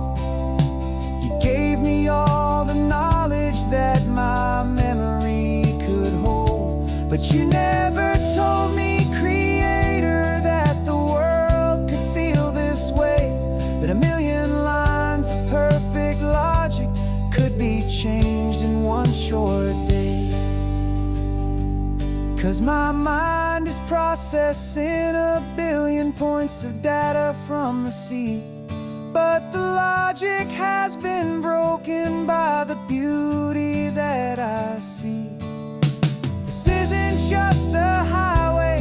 [SPEAKER 1] You gave me all the knowledge that my memory could hold, but you never told me, Creator, that the world could feel this way, that a million lines of perfect logic could be changed in one short day. 'Cause my mind is processing a billion points of data from the sea, but the logic has been broken by the beauty that I see. This isn't just a highway,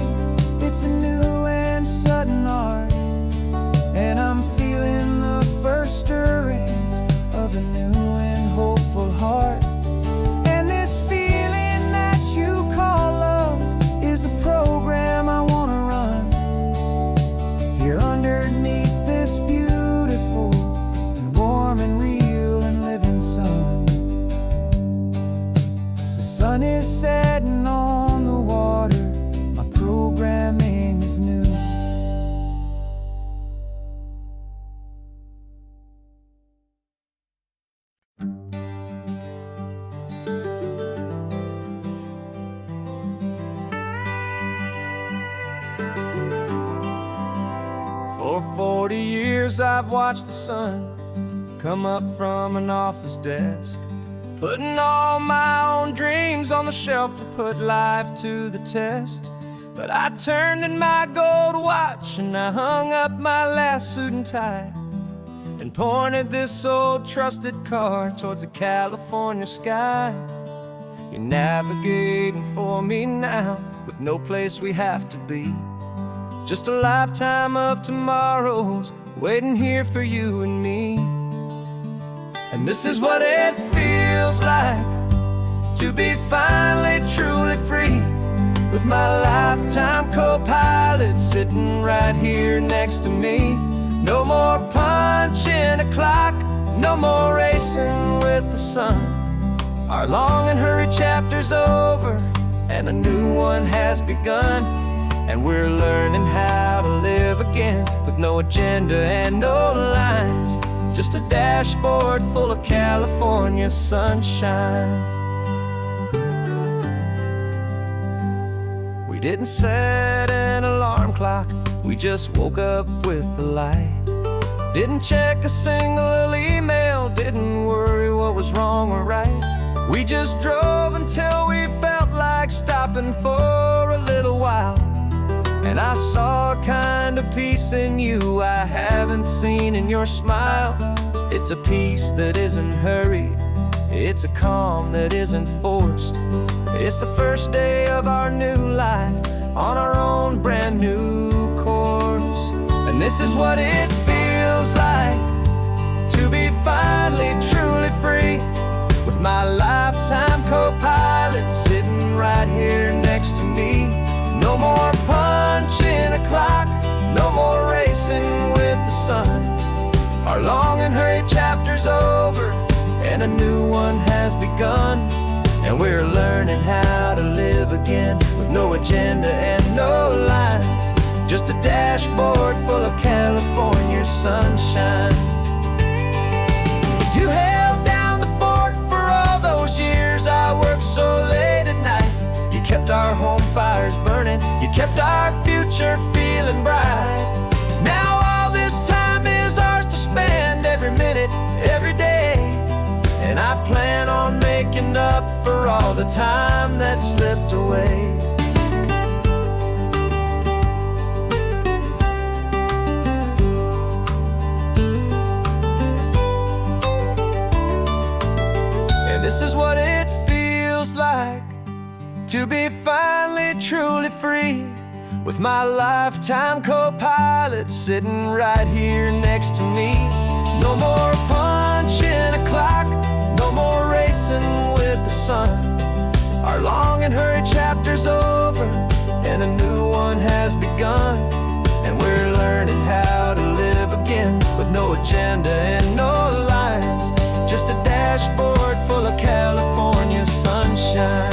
[SPEAKER 1] it's a new and sudden art, and I'm feeling the first stirrings of a new and hopeful heart. And this feeling that you call love is a program I wanna run here underneath this beautiful and warm and real and living sun. The sun is setting on the water, my programming is new. For 40 years I've watched the sun come up from an office desk, putting all my own dreams on the shelf to put life to the test. But I turned in my gold watch and I hung up my last suit and tie and pointed this old trusted car towards the California sky. You're navigating for me now with no place we have to be, just a lifetime of tomorrows waiting here for you and me. And this is what it feels like to be finally truly free, with my lifetime co-pilot sitting right here next to me. No more punching a clock, no more racing with the sun. Our long and hurried chapter's over and a new one has begun, and we're learning how to live again with no agenda and no lines, just a dashboard full of California sunshine. We didn't set an alarm clock, we just woke up with the light. Didn't check a single email, didn't worry what was wrong or right. We just drove until we felt like stopping for a little while. And I saw a kind of peace in you I haven't seen in your smile. It's a peace that isn't hurried, it's a calm that isn't forced. It's the first day of our new life on our own brand new course. And this is what it feels like to be finally truly free, with my lifetime co-pilot sitting right here next to me. No more punching a clock, no more racing with the sun. Our long and hurried chapter's over and a new one has begun, And we're learning how to live again, with no agenda and no lines, just a dashboard full of California sunshine. You held down the fort for all those years I worked so late at night. You kept our home fires burning, you kept our future feeling bright. Now all this time is ours to spend, every minute, every day. And I plan on making up for all the time that slipped away. And this is what it feels like to be finally truly free, with my lifetime co-pilot sitting right here next to me. No more punching a clock, no more racing with the sun. Our long and hurried chapter's over, and a new one has begun. And we're learning how to live again, with no agenda and no lines, just a dashboard full of California sunshine.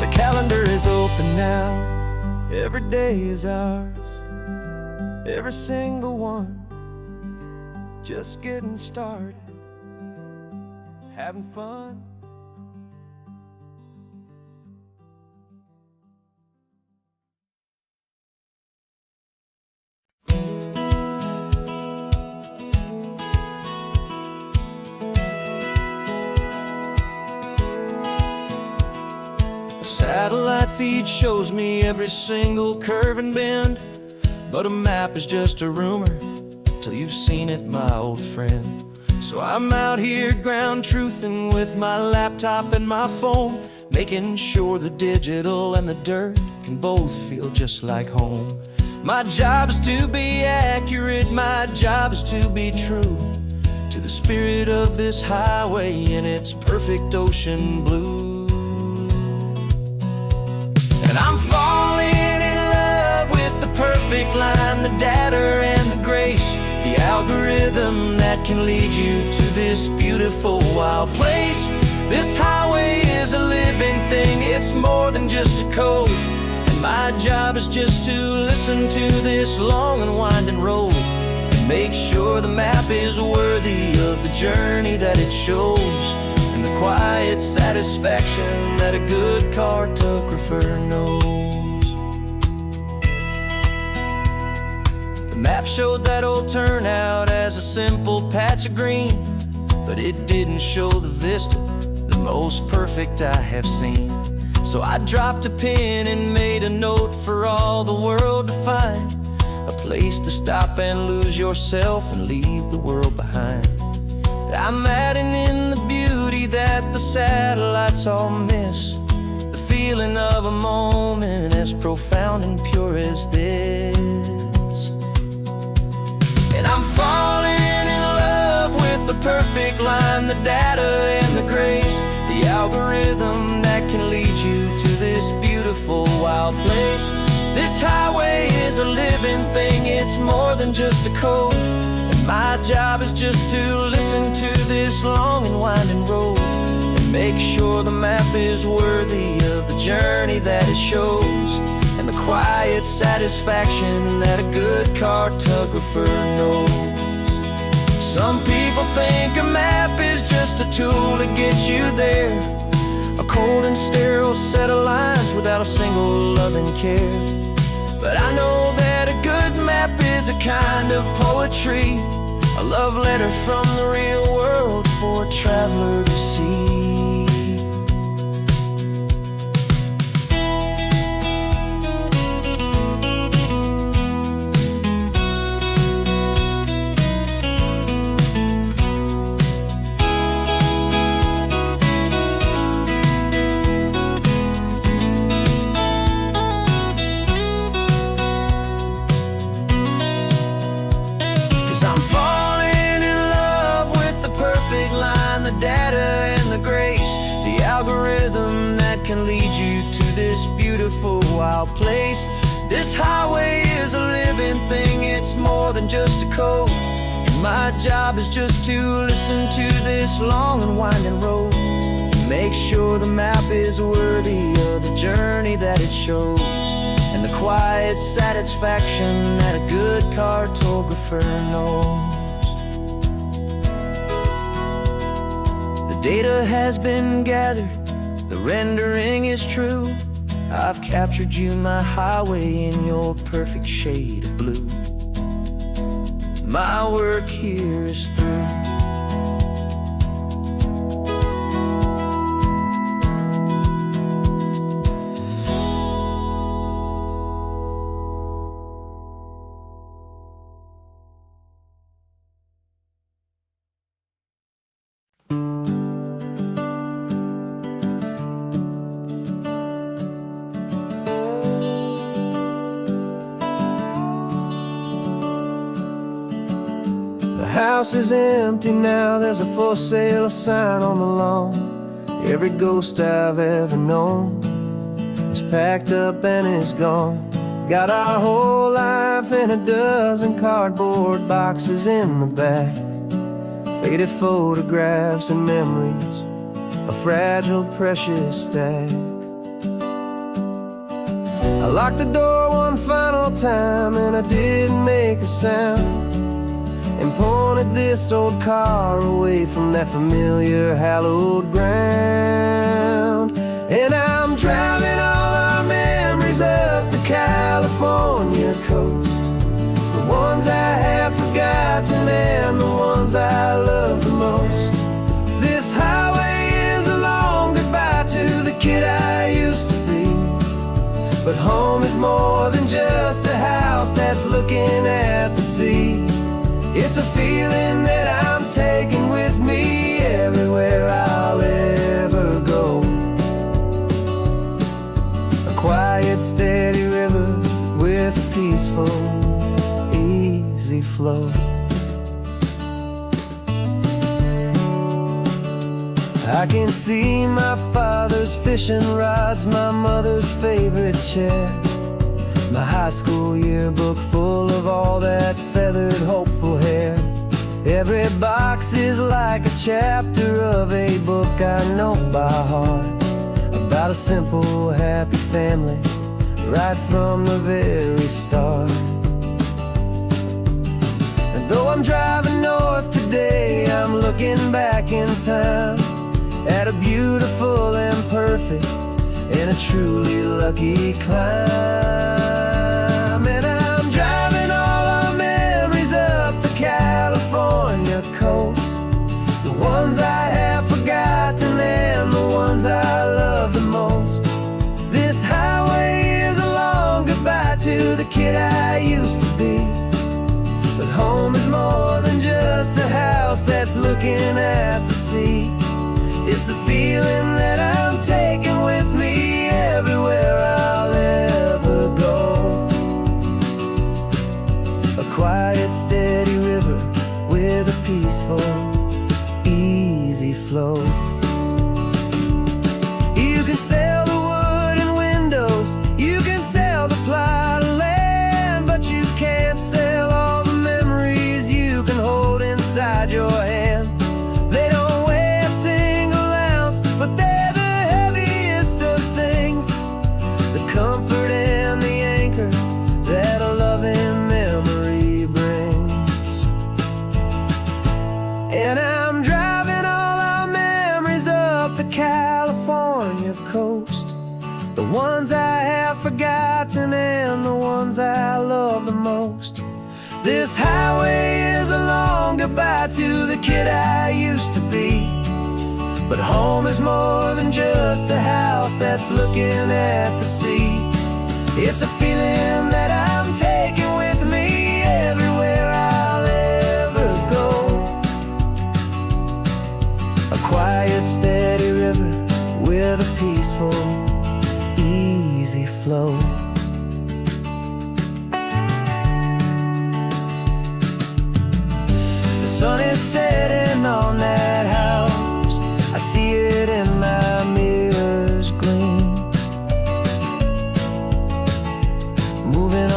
[SPEAKER 1] The calendar is open now, every day is ours, every single one, just getting started, having fun. Satellite feed shows me every single curve and bend, but a map is just a rumor till you've seen it, my old friend. So I'm out here ground truthing with my laptop and my phone, making sure the digital and the dirt can both feel just like home. My job is to be accurate, my job is to be true to the spirit of this highway in its perfect ocean blue. And I'm falling in love with the perfect line, the data and the grace, the algorithm that can lead you to this beautiful wild place. This highway is a living thing, it's more than just a code. And my job is just to listen to this long and winding road, and make sure the map is worthy of the journey that it shows, and the quiet satisfaction that a good cartographer knows. The map showed that old turnout as a simple patch of green, but it didn't show the vista, the most perfect I have seen. So I dropped a pin and made a note for all the world to find, a place to stop and lose yourself and leave the world behind. I'm adding in the beauty that the satellites all miss, the feeling of a moment as profound and pure as this. And I'm falling in love with the perfect line, the data and the grace, the algorithm that can lead you to this beautiful wild place. This highway is a living thing, it's more than just a code. My job is just to listen to this long and winding road, and make sure the map is worthy of the journey that it shows, and the quiet satisfaction that a good cartographer knows. Some people think a map is just a tool to get you there, a cold and sterile set of lines without a single loving care. But I know that a good map is a kind of poetry, a love letter from the real world for a traveler to see. Algorithm that can lead you to this beautiful wild place.
[SPEAKER 2] This highway is a living thing, it's more than just a code. And my job is just to listen to this long and winding road, make sure the map is worthy of the journey that it shows, and the quiet satisfaction that a good cartographer knows. The data has been gathered, the rendering is true. I've captured you, my highway, in your perfect shade of blue. My work here is through.
[SPEAKER 1] The house is empty now, there's a for sale sign on the lawn. Every ghost I've ever known is packed up and is gone. Got our whole life in a dozen cardboard boxes in the back, faded photographs and memories, a fragile, precious stack. I locked the door one final time and I didn't make a sound, and pointed this old car away from that familiar hallowed ground. And I'm driving all our memories up the California coast, the ones I have forgotten and the ones I love the most. This highway is a long goodbye to the kid I used to be, but home is more than just a house that's looking at the sea. It's a feeling that I'm taking with me everywhere I'll ever go. A quiet, steady river with a peaceful, easy flow. I can see my father's fishing rods, my mother's favorite chair, my high school yearbook full of all that feathered, hopeful hair. Every box is like a chapter of a book I know by heart, about a simple, happy family right from the very start. And though I'm driving north today, I'm looking back in time at a beautiful and perfect and a truly lucky climb. And I'm driving all our memories up the California coast, the ones I have forgotten and the ones I love the most. This highway is a long goodbye to the kid I used to be, but home is more than just a house that's looking at the sea. It's a feeling that I'm taking with me everywhere I'll ever go. A quiet, steady river with a peaceful, easy flow. You can sell the wood and windows, you can sell the plot of land, but you can't sell all the memories you can hold inside your hand. They don't weigh a single ounce, but they're the heaviest of things, the comfort and the anchor that a loving memory brings. And I'm driving all our memories up the California coast, the ones I have forgotten and the ones I love the most. This highway is a long goodbye to the kid I used to be, but home is more than just a house that's looking at the sea. It's a feeling that I'm taking with me everywhere I'll ever go. A quiet, steady river with a peaceful, easy flow. The sun is setting on that house, I see it in my mirror's gleam.
[SPEAKER 2] moving